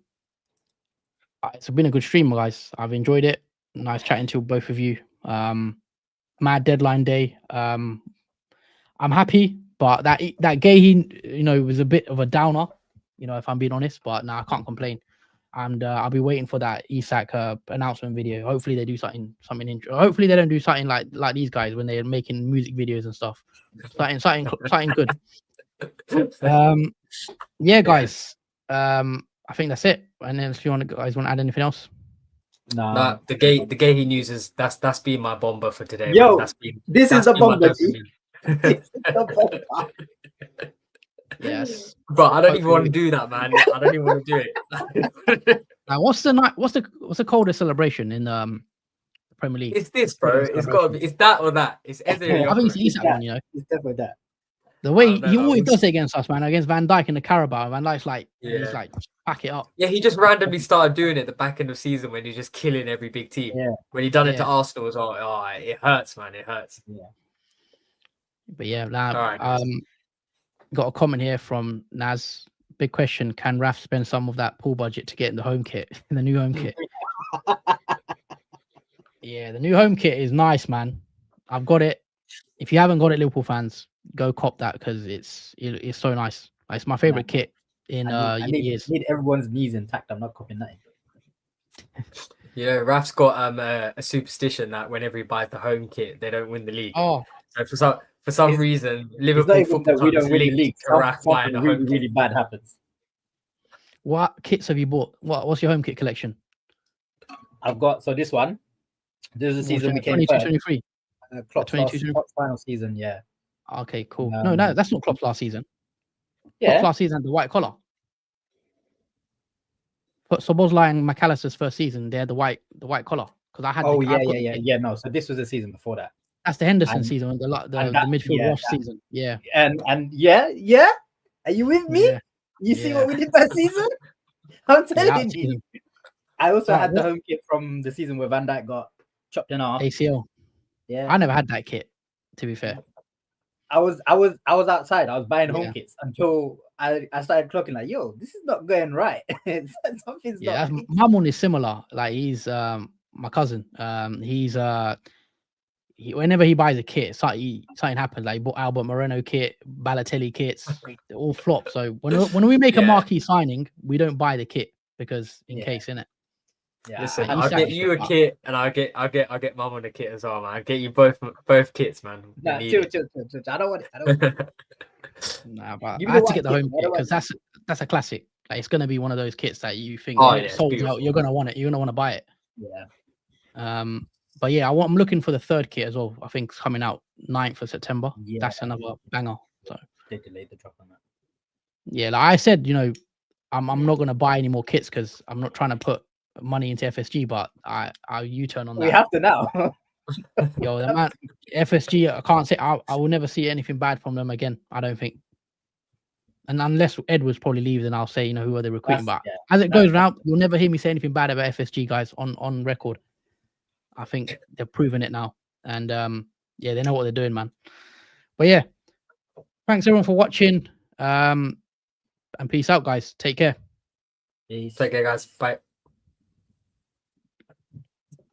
been a good stream, guys. I've enjoyed it. Nice chatting to both of you. Mad deadline day. I'm happy, but that Gahey, was a bit of a downer. If I'm being honest, but I can't complain. And I'll be waiting for that Isak announcement video. Hopefully they do something interesting. Hopefully they don't do something like these guys when they're making music videos and stuff. Something good. Guys. I think that's it. And then if you guys want to add anything else? No. The Gahey news is that's been my bomber for today. Yo, this is a bomber. Yes, but I don't even want to do that, man. I don't even want to do it. What's the coldest celebration in the Premier League? It's this, bro. It's got to be. It's that or that. It's I think it's Isak one. It's definitely that. The way he always does it against us, man. Against Van Dijk in the Carabao, Van Dijk's like, he's like, pack it up. Yeah, he just randomly started doing it at the back end of the season when he's just killing every big team. Yeah. When he done it to Arsenal as well, it hurts, man. It hurts. Yeah. But now, right, got a comment here from Naz. Big question: can Raf spend some of that pool budget to get in the home kit, in the new home kit? Yeah, the new home kit is nice, man. I've got it. If you haven't got it, Liverpool fans, go cop that because it's so nice. It's my favorite kit in years. I need everyone's knees intact. I'm not copying that. Raf's got a superstition that whenever he buys the home kit, they don't win the league. Oh, so for some reason, Liverpool football we don't win the league. Something really bad happens. What kits have you bought? What's your home kit collection? I've got this one. This is the season we came 22-23. Klopp's final season, yeah. Okay, cool. No, that's not Klopp's last season. Yeah. Klopp's last season had the white collar. But Szoboszlai and McAllister's first season, they had the white collar. Because I had. Oh yeah. No, so this was the season before that. That's the Henderson season, the midfield wash season. Yeah. And Are you with me? You see what we did that season? I'm telling Yeah, you. I also had the what- home kit from the season where Van Dijk got chopped in half. ACL. Yeah, I never had that kit, to be fair. I was outside. I was buying home Yeah. kits until I started clocking like, yo, this is not going right. Something's Yeah, not. my one is similar. Like he's my cousin. He's whenever he buys a kit, something happens. Like he bought Albert Moreno kit, Balotelli kits, they all flop. So when we make a Yeah. marquee signing, we don't buy the kit because in case, innit? Yeah, Listen, Like, I'll Isak get is you a the- kit, and I'll get mum on a kit as well, man. I'll get you both kits, man. We Nah, need chill. it. I don't want it. I don't want it. Nah, but Give I me had the to get the white home kit, I kit don't because want that's a classic. Like it's gonna be one of those kits that you think Oh, when yeah, it it's sold out, beautiful. you're gonna want it. You're gonna want to buy it. Yeah. But yeah, I'm looking for the third kit as well. I think it's coming out 9th of September. Yeah. That's another banger. So They delayed the drop on that. yeah, like I said, I'm not gonna buy any more kits because I'm not trying to put money into FSG, but I U-turn on that. We have to now. Yo, the man, FSG, I can't say I will never see anything bad from them again. I don't think. And unless Edwards probably leaves, then I'll say, who are they recruiting? But as it goes around, you'll never hear me say anything bad about FSG guys on record. I think they're proving it now, and yeah, they know what they're doing, man. But yeah, thanks everyone for watching. And peace out, guys. Take care. Take care, guys. Bye.